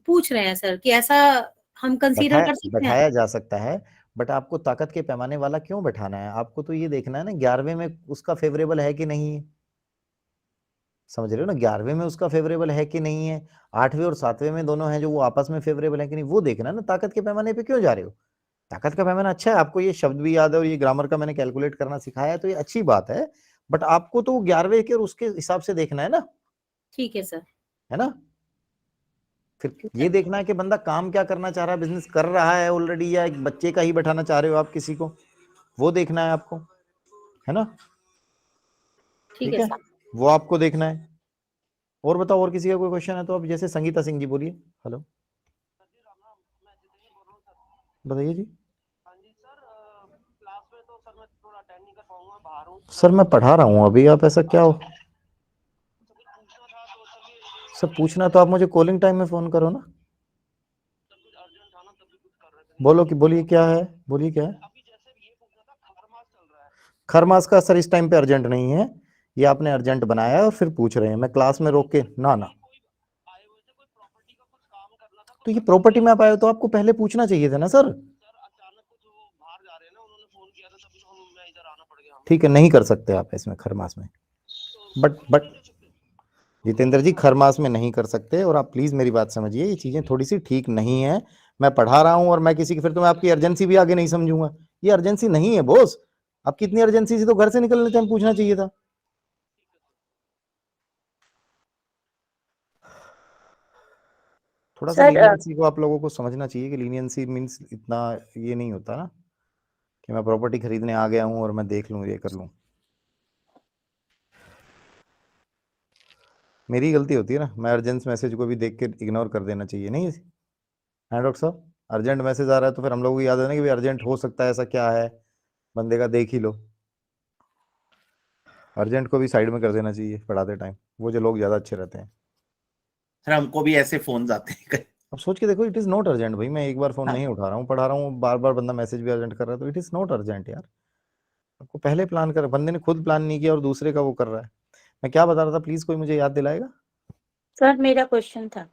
G: पूछ रहे हैं सर कि ऐसा हम कंसीडर कर सकते हैं?
A: बैठाया जा सकता है, बट आपको ताकत के पैमाने वाला क्यों बैठाना है? आपको तो ये देखना है ना 11वें में उसका फेवरेबल है कि नहीं है। समझ रहे हो ना, 11वें में उसका फेवरेबल है कि नहीं है, 8वें और 7वें में दोनों हैं जो वो आपस में फेवरेबल है कि नहीं, वो देखना है ना। ताकत के पैमाने पे क्यों जा रहे हो? ताकत का पैमाना अच्छा है, आपको ये शब्द भी याद है और ये ग्रामर का मैंने कैलकुलेट करना सिखाया है, तो ये अच्छी बात है, बट आपको तो 11वें के और उसके हिसाब से देखना है ना।
G: ठीक है सर।
A: है ना? फिर ये देखना है कि बंदा काम क्या करना चाह रहा है, बिजनेस कर रहा है ऑलरेडी, या एक बच्चे का ही बैठाना चाह रहे हो आप किसी को, वो देखना है आपको, है ना?
G: ठीक है सर।
A: वो आपको देखना है। और बताओ, और किसी का कोई क्वेश्चन है तो आप, जैसे संगीता सिंह जी बोलिए। हेलो, बताइए जी। सर मैं पढ़ा रहा हूँ अभी, आप ऐसा क्या हो सर, पूछना तो आप मुझे कॉलिंग टाइम में फोन करो ना। बोलो कि बोलिए क्या है, बोलिए क्या है। खरमास का सर इस टाइम पे अर्जेंट नहीं है, ये आपने अर्जेंट बनाया है और फिर पूछ रहे हैं, मैं क्लास में रोक के ना। तो ये प्रॉपर्टी में आप आए हो तो आपको पहले पूछना चाहिए था ना सर। ठीक है, नहीं कर सकते आप इसमें खर मास में, बट जितेंद्र जी खर मास में नहीं कर सकते। और आप प्लीज मेरी बात समझिए, ये चीजें थोड़ी सी ठीक नहीं है। मैं पढ़ा रहा हूं और मैं किसी की, फिर तो मैं आपकी अर्जेंसी भी आगे नहीं समझूंगा। ये अर्जेंसी नहीं है बॉस, आपकी इतनी अर्जेंसी थी तो घर से निकलने टाइम पूछना चाहिए था। थोड़ा सा
F: सर
A: लीनियंसी को आप लोगों को समझना चाहिए कि लीनियंसी मींस इतना ये नहीं होता ना कि मैं प्रॉपर्टी खरीदने आ गया हूं और मैं देख लूं, ये कर लूं। मेरी गलती होती है ना, मैं अर्जेंट मैसेज को भी देख के इग्नोर कर देना चाहिए, नहीं है डॉक्टर साहब? अर्जेंट मैसेज आ रहा है तो फिर हम लोगों को याद है ना कि भाई अर्जेंट हो सकता है, ऐसा क्या है, बंदे का देख ही लो। अर्जेंट को भी साइड में कर देना चाहिए पढ़ाते टाइम, वो जो लोग ज्यादा अच्छे रहते हैं।
D: सर हमको भी ऐसे फोन आते हैं।
A: अब सोच के देखो, इट इज नॉट अर्जेंट भाई, मैं एक बार फोन
D: हाँ।
A: नहीं उठा रहा हूँ, पढ़ा रहा हूँ, बार बार बंदा मैसेज भी अर्जेंट कर रहा है, तो इट इज नॉट अर्जेंट यार। आपको पहले प्लान कर, बंदे ने खुद प्लान नहीं किया और दूसरे का वो कर रहा है। मैं क्या बता रहा था, प्लीज कोई मुझे याद दिलाएगा?
F: सर मेरा क्वेश्चन था।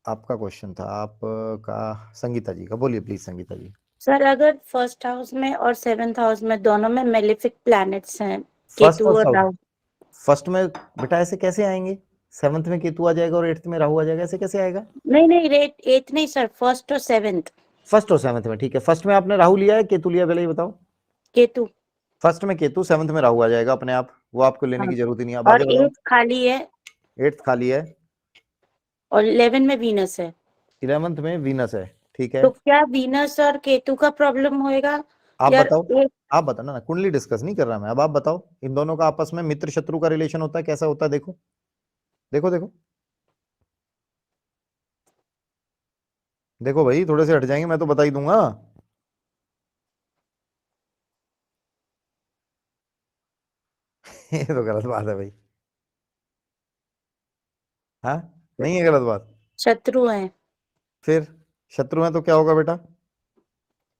A: आपका क्वेश्चन था आपका, संगीता जी का, बोलिए प्लीज संगीता जी।
F: सर अगर फर्स्ट हाउस में और सेवेंथ हाउस में दोनों में मेलेफिक प्लैनेट्स हैं,
A: फर्स्ट
F: केतु और राहु।
A: फर्स्ट में बेटा ऐसे कैसे आएंगे? सेवंथ में केतु आ जाएगा और एट्थ में राहु आ जाएगा, ऐसे कैसे आएगा?
F: नहीं रेट एट नहीं सर, फर्स्ट और सेवेंथ।
A: फर्स्ट और सेवंथ में, ठीक है। फर्स्ट में आपने राहु लिया है केतु लिया, पहले ये बताओ।
F: केतु।
A: फर्स्ट में केतु, सेवंथ में राहु आ जाएगा अपने आप, वो आपको लेने
F: हाँ।
A: की जरूरत ही नहीं है। अब
F: और
A: आगे बताओ।
F: एट खाली है
A: एट्थ खाली है
F: और 11 में वीनस है।
A: 11th में वीनस है, ठीक है।
F: तो क्या वीनस और केतु का प्रॉब्लम होएगा?
A: आप
F: यार
A: बताओ, आप बताना ना, कुंडली डिस्कस नहीं कर रहा मैं, अब आप बताओ इन दोनों का आपस में मित्र शत्रु का रिलेशन होता है, कैसा होता है? देखो देखो देखो देखो भाई, थोड़े से हट जाएंगे मैं तो बता ही दूंगा। ये तो गलत बात है भाई। हाँ, नहीं है गलत बात।
F: शत्रु है,
A: फिर शत्रु है तो क्या होगा बेटा?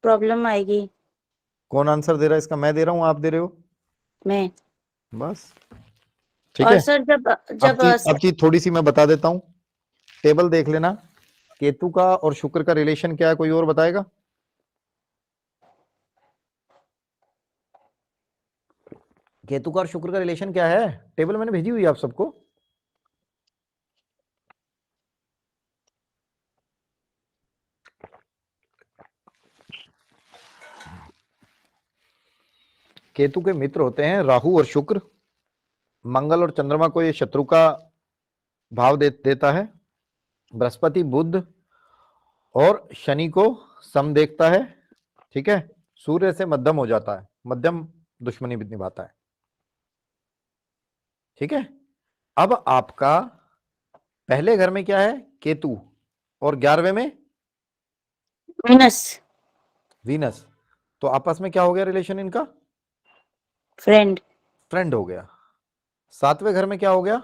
F: प्रॉब्लम आएगी।
A: कौन आंसर दे रहा है इसका? मैं दे रहा हूँ, आप दे रहे हो?
F: मैं।
A: बस ठीक
F: और
A: है।
F: सर जब
A: अब चीज थोड़ी सी मैं बता देता हूँ, टेबल देख लेना। केतु का और शुक्र का रिलेशन क्या है, कोई और बताएगा? केतु का और शुक्र का रिलेशन क्या है? टेबल मैंने भेजी हुई है आप सबको। केतु के मित्र होते हैं राहु और शुक्र। मंगल और चंद्रमा को ये शत्रु का भाव देता है। बृहस्पति बुध और शनि को सम देखता है, ठीक है। सूर्य से मध्यम हो जाता है, मध्यम दुश्मनी भी निभाता है, ठीक है। अब आपका पहले घर में क्या है? केतु, और 11वें में
F: वीनस।
A: वीनस। तो आपस में क्या हो गया रिलेशन इनका?
F: फ्रेंड।
A: फ्रेंड हो गया। 7वें घर में क्या हो गया?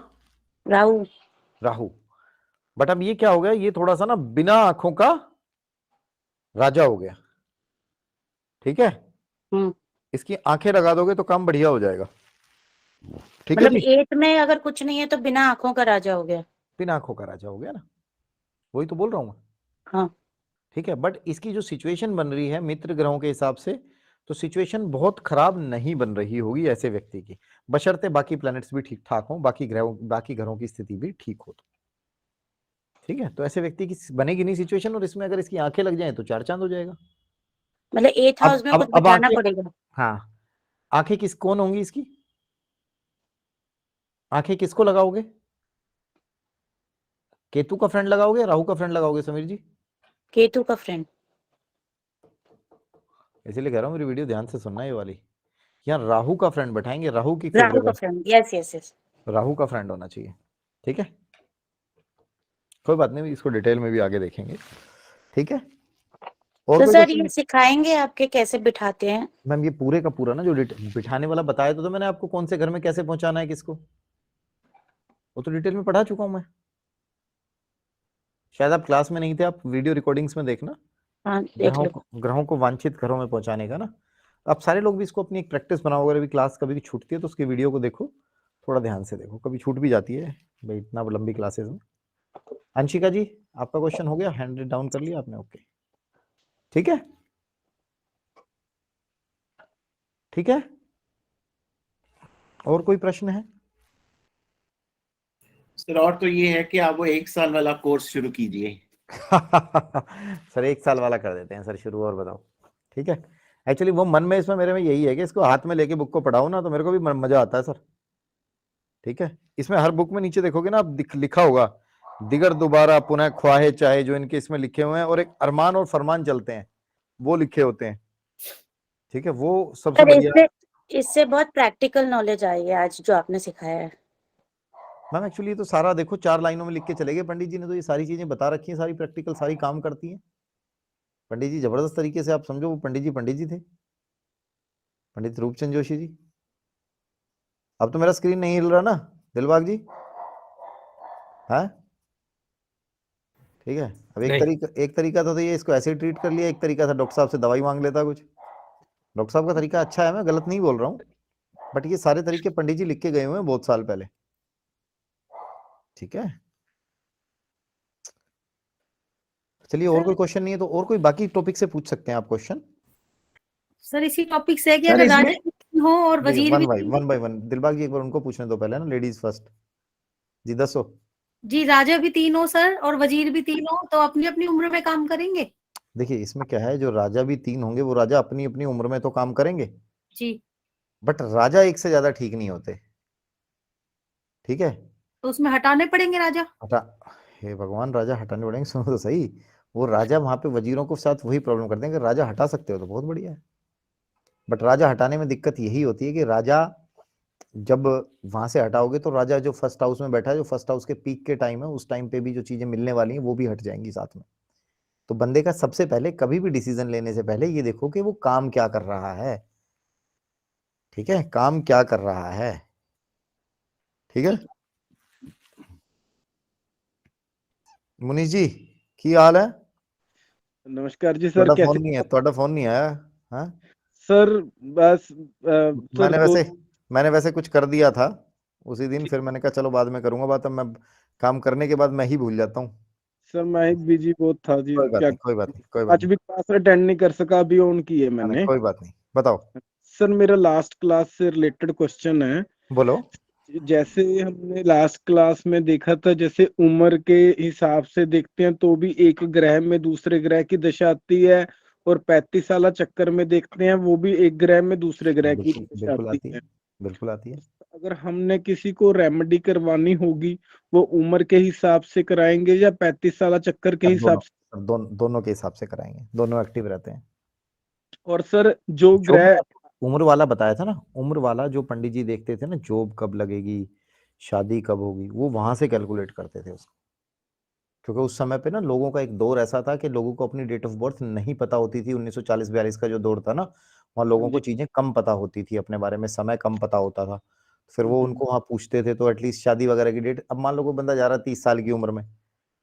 F: राहु।
A: राहु। बट अब ये क्या हो गया? ये थोड़ा सा ना बिना आंखों का राजा हो गया, ठीक है। इसकी आंखें लगा दोगे तो काम बढ़िया हो जाएगा, ठीक है
F: मतलब
A: जी।
F: 8 में अगर कुछ नहीं है तो बिना आंखों का राजा हो गया।
A: बिना आंखों का राजा हो गया ना, वही तो बोल रहा हूं मैं।
F: हाँ।
A: ठीक है, बट इसकी जो सिचुएशन बन रही है मित्र ग्रहों के हिसाब से, तो सिचुएशन बहुत खराब नहीं बन रही होगी ऐसे व्यक्ति की, बशर्ते बाकी प्लैनेट्स भी ठीक ठाक हों, बाकी ग्रहों की स्थिति भी ठीक हो तो, ठीक है। तो ऐसे व्यक्ति की बनेगी नहीं सिचुएशन, और इसमें अगर इसकी आंखें लग जाए तो 4 चांद हो जाएगा।
F: मतलब 8th हाउस में कुछ बिठाना पड़ेगा।
A: हाँ, आंखें कौन होंगी इसकी? आंखें किसको लगाओगे? केतु का फ्रेंड लगाओगे, राहु का फ्रेंड लगाओगे समीर जी?
F: केतु का फ्रेंड।
A: इसीलिए कह रहा हूँ मेरी वीडियो ध्यान से सुनना, ये वाली। यहाँ राहु का फ्रेंड बैठाएंगे, राहु की
F: राहु का friend, yes yes yes.
A: Rahu का फ्रेंड होना चाहिए, ठीक है। कोई बात नहीं, इसको डिटेल में भी आगे देखेंगे, ठीक है। और
F: तो
A: कोई
F: सर
A: क्वेश्चन?
F: ये सिखाएंगे आपके कैसे बिठाते हैं?
A: मैम ये पूरे का पूरा ना जो बिठाने वाला बताया तो मैंने आपको, कौन से घर में कैसे पहुंचाना है किसको, वो तो डिटेल में पढ़ा चुका हूं मैं। शायद आप क्लास में नहीं थे, आप वीडियो रिकॉर्डिंग्स में देखना।
F: हाँ देख लो।
A: ग्रहों को वांछित घरों में पहुंचाने का ना, आप सारे लोग भी इसको अपनी एक प्रैक्टिस बनाओ। अगर अभी क्लास कभी छूटती है तो उसकी वीडियो को देखो, थोड़ा ध्यान से देखो, कभी छूट भी जाती है भाई इतना लंबी क्लासेस में। अंशिका जी आपका क्वेश्चन हो गया, हैंड डाउन कर लिया आपने? ओके, ठीक है, ठीक है। और कोई प्रश्न है?
D: सर और तो ये है कि आप वो 1 साल वाला कोर्स शुरू कीजिए।
A: सर 1 साल वाला कर देते हैं सर शुरू, और बताओ। ठीक है, एक्चुअली वो मन में इसमें मेरे में यही है कि इसको हाथ में लेके बुक को पढ़ाओ ना, तो मेरे को भी मजा आता है सर। ठीक है, इसमें हर बुक में नीचे देखोगे ना आप, लिखा होगा दिगर दोबारा पुनः ख्वाहे चाहे, जो इनके इसमें लिखे हुए हैं, और एक अरमान और फरमान चलते हैं वो लिखे होते हैं। ठीक है, वो सबसे
F: सर
A: बढ़िया।
F: इससे बहुत प्रैक्टिकल नॉलेज आई है आज जो आपने सिखाया है।
A: मैम एक्चुअली तो सारा देखो 4 लाइनों में लिख के चले गए पंडित जी ने, तो ये सारी चीजें बता रखी हैं, सारी प्रैक्टिकल सारी काम करती हैं। पंडित जी जबरदस्त तरीके से, आप समझो वो पंडित जी थे, पंडित रूपचंद जोशी जी। अब तो मेरा स्क्रीन नहीं हिल रहा ना दिलबाग जी? हाँ ठीक है। अब एक तरीका था तो ये इसको ऐसे ही ट्रीट कर लिया, एक तरीका था डॉक्टर साहब से दवाई मांग लेता कुछ। डॉक्टर साहब का तरीका अच्छा है, मैं गलत नहीं बोल रहा हूँ, बट ये सारे तरीके पंडित जी लिख के गए हुए हैं बहुत साल पहले। ठीक है, चलिए और कोई क्वेश्चन नहीं है तो और कोई बाकी टॉपिक से पूछ सकते हैं आप क्वेश्चन।
G: सर इसी टॉपिक से है कि
A: सर
G: अगर
A: इसमें
G: राजा भी तीन हो और वजीर
A: वन
G: भी
A: बाय
G: तीन
A: वन बाय वन, दिलबाग जी एक बार उनको पूछने दो पहले ना, लेडीज फर्स्ट जी, 10 हो।
G: जी, राजा भी तीन हो सर और वजीर भी तीन हो, तो अपनी अपनी उम्र में काम करेंगे।
A: देखिए इसमें क्या है, जो राजा भी 3 होंगे वो राजा अपनी अपनी उम्र में तो काम करेंगे
G: जी,
A: बट राजा एक से ज्यादा ठीक नहीं होते। ठीक है,
G: तो उसमें हटाने पड़ेंगे राजा।
A: हटा, हे भगवान राजा हटाने पड़ेंगे? सुनो तो सही, वो राजा वहां पे वजीरों को साथ वही प्रॉब्लम करते हैं कि राजा हटा सकते हो तो बहुत बढ़िया है, बट राजा हटाने में दिक्कत यही होती है कि राजा जब वहां से हटाओगे तो राजा जो फर्स्ट हाउस में बैठा है, जो फर्स्ट हाउस के पीक के टाइम है, उस टाइम पे भी जो चीजें मिलने वाली हैं वो भी हट जाएंगी साथ में। तो बंदे का सबसे पहले कभी भी डिसीजन लेने से पहले ये देखो कि वो काम क्या कर रहा है। ठीक है, काम क्या कर रहा है। ठीक है, मुनीष जी की हाल है?
H: नमस्कार जी सर, कैसे?
A: ਤੁਹਾਡਾ फोन नहीं आया? हाँ
H: सर बस सर
A: मैंने वैसे कुछ कर दिया था उसी दिन, फिर मैंने कहा चलो बाद में करूंगा बात, अब मैं काम करने के बाद मैं ही भूल जाता हूँ।
H: सर मैं ही बिजी बहुत था जी।
A: कोई बात
H: क्या
A: नहीं, कोई बात नहीं, कोई बात
H: आज भी क्लास अटेंड नहीं कर सका, अभी ऑन की है
A: नहीं,
H: मैंने।
A: कोई बात नहीं, बताओ।
H: सर मेरा लास्ट क्लास से रिलेटेड क्वेश्चन है।
A: बोलो।
H: जैसे हमने लास्ट क्लास में देखा था, जैसे उम्र के हिसाब से देखते हैं तो भी एक ग्रह में दूसरे ग्रह की दशा आती है, और 35 साल चक्कर में देखते हैं वो भी एक ग्रह में दूसरे ग्रह की दशा
A: बिल्कुल
H: आती
A: आती है,
H: है।
A: बिल्कुल आती है।
H: अगर हमने किसी को रेमेडी करवानी होगी, वो उम्र के हिसाब से कराएंगे या 35 साल चक्कर के हिसाब से?
A: दोनों के हिसाब से कराएंगे, दोनों एक्टिव रहते हैं।
H: और सर जो
A: जो
H: ग्रह
A: उम्र वाला बताया था ना, उम्र वाला जो पंडित जी देखते थे ना, जॉब कब लगेगी, शादी कब होगी, वो वहां से कैलकुलेट करते थे उसको। क्योंकि उस समय पे ना लोगों का एक दौर ऐसा था कि लोगों को अपनी डेट ऑफ बर्थ नहीं पता होती थी। 1940-42 का जो दौर था ना, वहाँ लोगों को चीजें कम पता होती थी अपने बारे में, समय कम पता होता था। फिर वो उनको वहाँ पूछते थे तो एटलीस्ट शादी वगैरह की डेट, अब मान लो कोई बंदा जा रहा है 30 साल की उम्र में,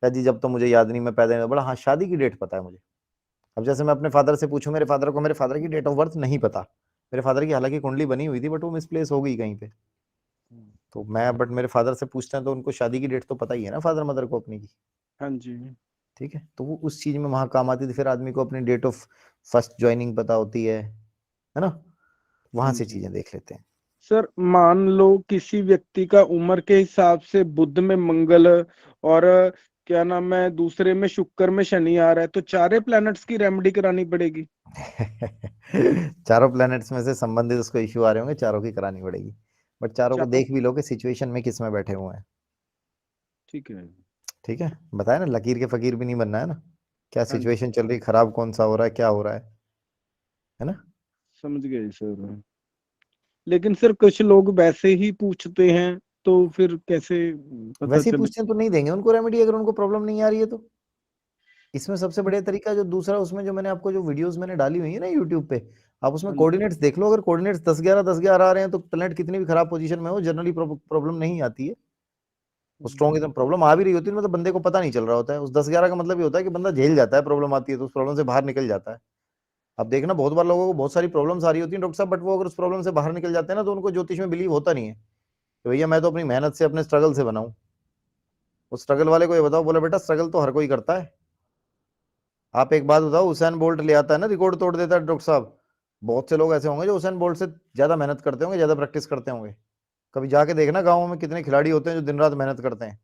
A: या जी जब तो मुझे याद नहीं, मैं पैदा नहीं बड़ा, हाँ शादी की डेट पता है मुझे। अब जैसे मैं अपने फादर से पूछूं, मेरे फादर की डेट ऑफ बर्थ नहीं पता। मेरे फादर की हालांकि कुंडली बनी हुई थी बट वो मिसप्लेस हो गई कहीं पे, तो मैं बट मेरे फादर से पूछते हैं तो उनको शादी की डेट तो पता ही है ना फादर मदर को अपनी की।
H: हाँ जी।
A: ठीक है, तो वो उस चीज में वहां काम आती थी। फिर आदमी को अपनी डेट ऑफ फर्स्ट ज्वाइनिंग पता होती है ना, वहां से चीजें देख लेते हैं।
H: सर मान लो किसी व्यक्ति का उम्र के हिसाब से बुध में मंगल और क्या नाम है दूसरे में शुक्र में शनि आ रहा है, तो चारे प्लैनेट्स की रेमेडी करानी पड़ेगी?
A: चारों प्लैनेट्स में से संबंधित उसको इश्यू आ रहे होंगे, चारों की करानी पड़ेगी, बट चारों को देख भी लो कि सिचुएशन में किस में बैठे हुए हैं।
H: ठीक है।
A: ठीक है, बताया ना, लकीर के फकीर भी नहीं बनना है ना, क्या
H: हाँ जी।
A: सिचुएशन चल रही, खराब कौन सा हो रहा है, क्या हो रहा है ना।
H: समझ गए सर। लेकिन सर कुछ लोग वैसे ही पूछते हैं, तो फिर कैसे पता
A: वैसे ही
H: चले?
A: पूछते हैं तो नहीं देंगे उनको रेमेडी, अगर उनको प्रॉब्लम नहीं आ रही है तो। इसमें सबसे बढ़िया तरीका जो दूसरा, उसमें जो मैंने आपको जो वीडियोस मैंने डाली हुई है ना यूट्यूब पे, आप उसमें कोऑर्डिनेट्स देख लो। अगर कोऑर्डिनेट्स 10-11 आ रहे हैं तो प्लेनेट कितनी भी खराब पोजीशन में हो, जनरली प्रॉब्लम नहीं आती है। वो स्ट्रॉन्ग एकदम प्रॉब्लम आ भी रही होती है, मतलब बंदे को पता नहीं चल रहा होता है। उस 10-11 का मतलब ये होता है कि बंदा झेल जाता है, प्रॉब्लम आती है तो उस प्रॉब्लम से बाहर निकल जाता है। अब देखना, बहुत बार लोगों को बहुत सारी प्रॉब्लम्स आ रही होती हैं डॉक्टर साहब, बट वो अगर उस प्रॉब्लम से बाहर निकल जाते हैं ना, तो उनको ज्योतिष में बिलीव होता नहीं है। तो भैया मैं तो अपनी मेहनत से, अपने स्ट्रगल से बनाऊं। उस स्ट्रगल वाले को ये बताओ, बोले बेटा स्ट्रगल तो हर कोई करता है। आप एक बात बताओ, हुसैन बोल्ट ले आता है ना, रिकॉर्ड तोड़ देता है डॉक्टर साहब, बहुत से लोग ऐसे होंगे जो हुसैन बोल्ट से ज्यादा मेहनत करते होंगे, ज्यादा प्रैक्टिस करते होंगे। कभी जाके देखना गाँव में कितने खिलाड़ी होते हैं जो दिन रात मेहनत करते हैं,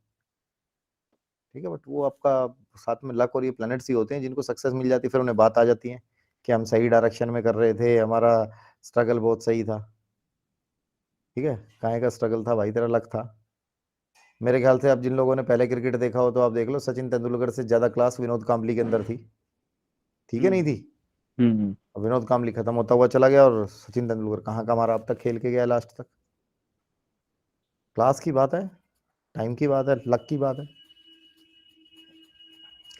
A: ठीक है, बट वो आपका साथ में लक और ये प्लैनेट्स ही होते हैं जिनको सक्सेस मिल जाती है, फिर उन्हें बात आ जाती है कि हम सही डायरेक्शन में कर रहे थे, हमारा स्ट्रगल बहुत सही था। ठीक है, काहे का स्ट्रगल था भाई, तेरा लक था। मेरे ख्याल से आप जिन लोगों ने पहले क्रिकेट देखा हो तो आप देख लो, सचिन तेंदुलकर से ज्यादा क्लास विनोद कांबली के अंदर थी, ठीक है नहीं थी? अब विनोद कांबली खत्म होता हुआ चला गया और सचिन तेंदुलकर कहाँ का हमारा अब तक खेल के गया लास्ट तक। क्लास की बात है, टाइम की बात है, लक की बात है।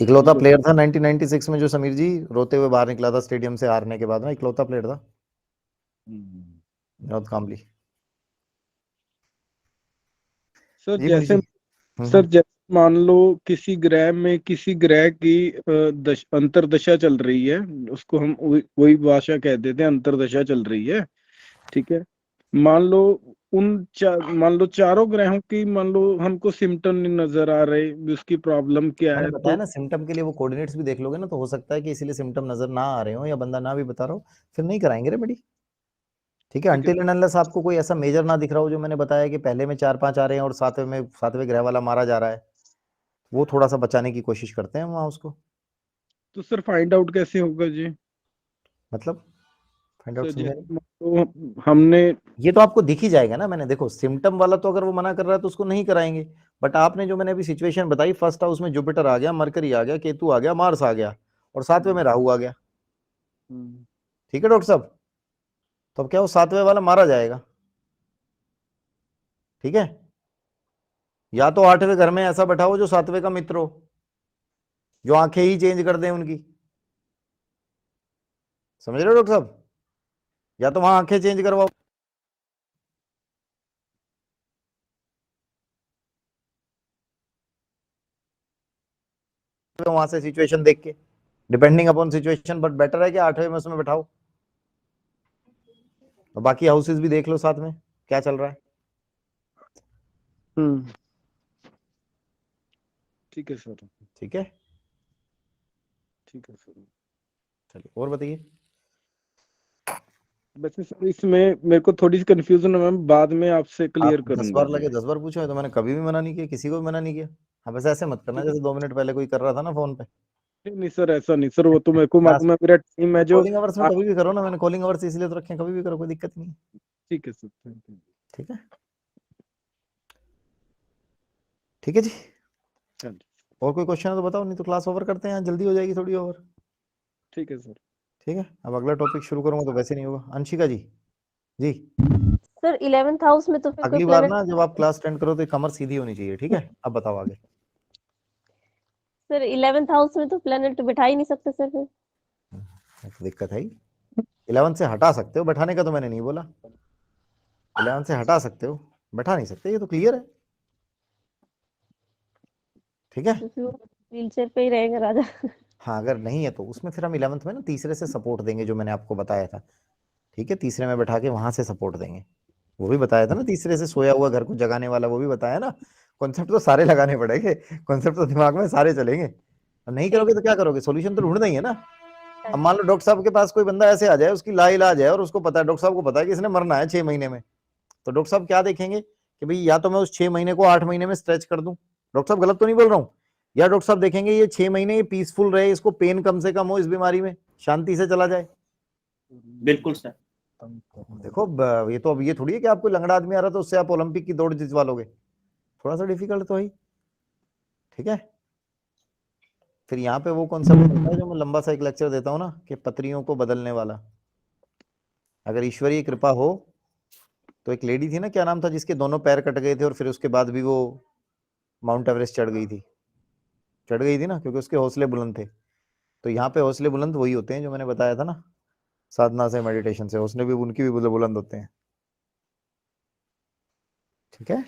A: इकलौता प्लेयर था 1996 में जो समीर जी रोते हुए बाहर निकला था स्टेडियम से हारने के बाद ना, इकलौता प्लेयर था विनोद कांबली।
H: सर
A: जी मनीष
H: जैसे
A: जी।
H: सर जैसे मान लो किसी ग्रह में किसी ग्रह की अंतर्दशा चल रही है, उसको हम वही भाषा कह देते हैं, अंतर्दशा चल रही है, ठीक है। मान लो मान लो चारों ग्रहों की मान लो हमको सिम्टम नहीं नजर आ रहे, उसकी प्रॉब्लम क्या
A: मैंने
H: है,
A: बताया
H: तो
A: ना, सिम्टम के लिए वो कोऑर्डिनेट्स भी देख लोगे ना, तो हो सकता है कि इसीलिए सिम्टम नजर ना आ रहे हो या बंदा ना भी बता रहा हो, फिर नहीं कराएंगे रेमेडी। ठीक है, अनटिल एंड अनलेस आपको कोई ऐसा मेजर ना दिख रहा हो, जो मैंने बताया कि पहले में 4-5 आ रहे हैं और सातवें ग्रह वाला मारा जा रहा है, वो थोड़ा सा बचाने की कोशिश करते हैं वहां उसको।
H: तो सर फाइंड आउट कैसे होगा जी?
A: मतलब फाइंड आउट
H: सर
A: समझे
H: जैसे
A: नहीं?
H: तो हमने
A: ये तो आपको दिख ही जाएगा ना, मैंने देखो सिम्टम वाला तो अगर वो मना कर रहा है तो उसको नहीं कराएंगे, बट आपने जो मैंने अभी सिचुएशन बताई, फर्स्ट हाउस में जुपिटर आ गया, मरकरी आ गया, केतु आ गया, मार्स आ गया और सातवें में राहु आ गया। ठीक है डॉक्टर साहब, तो अब क्या वो सातवें वाला मारा जाएगा? ठीक है, या तो आठवें घर में ऐसा बैठा हो जो सातवें का मित्र हो, जो आंखें ही चेंज कर दें उनकी, समझ रहे हो डॉक्टर साहब? या तो वहां आंखें चेंज करवाओ, वहां से सिचुएशन देख के, depending upon situation, but better है कि आठवें में उसमें बैठाओ और बाकी हाउसेस भी देख लो साथ में क्या चल रहा है।
H: ठीक है सर,
A: ठीक है,
H: ठीक है सर।
A: चलिए और बताइए।
H: वैसे सर इसमें मेरे को थोड़ी सी कंफ्यूजन है मैम, बाद में आपसे क्लियर
A: आप 10
H: करूंगा
A: बार
H: जी।
A: लगे 10 बार पूछो, तो मैंने कभी भी मना नहीं किया, किसी को भी मना नहीं किया। हाँ वैसे ऐसे मत करना जैसे 2 मिनट पहले कोई कर रहा था ना फोन पे।
H: नहीं सर, ऐसा नहीं सर, वो तो मेरे को मालूम है, मेरा टीम है जो
A: कॉलिंग आवर्स में कभी भी करो ना, मैंने कॉलिंग आवर्स इसलिए तो रखे हैं, कभी भी करो, कोई दिक्कत नहीं है।
H: ठीक है सर, थैंक यू।
A: ठीक है, ठीक है जी।
H: चलिए,
A: और कोई क्वेश्चन है तो बताओ, नहीं तो क्लास ओवर करते हैं, जल्दी हो जाएगी थोड़ी ओवर।
H: ठीक है सर।
A: ठीक है, अब अगला टॉपिक शुरू करूंगा तो वैसे नहीं होगा। अंशिका जी, जी
I: सर 11th हाउस में तो फिर कोई
A: अगली बार
I: प्लेनेट,
A: ना जब आप क्लास अटेंड करो तो कमर सीधी होनी चाहिए, ठीक है? अब बताओ आगे।
I: सर 11th हाउस में तो प्लेनेट बिठा ही नहीं सकते सर फिर।
A: तो दिक्कत है ही, 11 से हटा सकते हो, बैठाने का तो मैंने नहीं बोला। 11 से हटा सकते हो, बैठा नहीं सकते, ये तो क्लियर है। ठीक है,
I: व्हील चेयर पे ही रहेगा राजा।
A: हाँ अगर नहीं है तो उसमें फिर हम 11th में ना तीसरे से सपोर्ट देंगे, जो मैंने आपको बताया था। ठीक है, तीसरे में बैठा के वहां से सपोर्ट देंगे, वो भी बताया था ना, तीसरे से सोया हुआ घर को जगाने वाला, वो भी बताया ना। कॉन्सेप्ट तो सारे लगाने पड़ेंगे, कॉन्सेप्ट तो दिमाग में सारे चलेंगे। अब नहीं करोगे तो क्या करोगे, सॉल्यूशन तो ढूंढना ही है ना। अब मान लो डॉक्टर साहब के पास कोई बंदा ऐसे आ जाए, उसकी लाइलाज है और उसको पता है, डॉक्टर साहब को पता है कि इसने मरना है 6 महीने में, तो डॉक्टर साहब क्या देखेंगे कि भाई या तो मैं उस 6 महीने को 8 महीने में स्ट्रेच कर दूं, डॉक्टर साहब गलत तो नहीं बोल रहा हूँ? या डॉक्टर साहब देखेंगे ये 6 महीने ये पीसफुल रहे, इसको पेन कम से कम हो, इस बीमारी में शांति से चला जाए।
D: बिल्कुल सर।
A: देखो ये तो अब ये थोड़ी है कि आपको लंगड़ा आदमी आ रहा तो उससे आप ओलंपिक की दौड़ जितवा लोगे, थोड़ा सा डिफिकल्ट तो है। ठीक है, फिर यहाँ पे वो कॉन्सेप्ट होता है जो मैं लंबा सा एक लेक्चर देता हूँ ना, कि पत्रियों को बदलने वाला। अगर ईश्वरीय कृपा हो तो एक लेडी थी ना, क्या नाम था, जिसके दोनों पैर कट गए थे और फिर उसके बाद भी वो माउंट एवरेस्ट चढ़ गई थी ना, क्योंकि उसके हौसले बुलंद थे। तो यहाँ पे हौसले बुलंद वही होते हैं जो मैंने बताया था ना, साधना से, मेडिटेशन से, हौसले भी उनकी भी बुलंद होते हैं। ठीक है,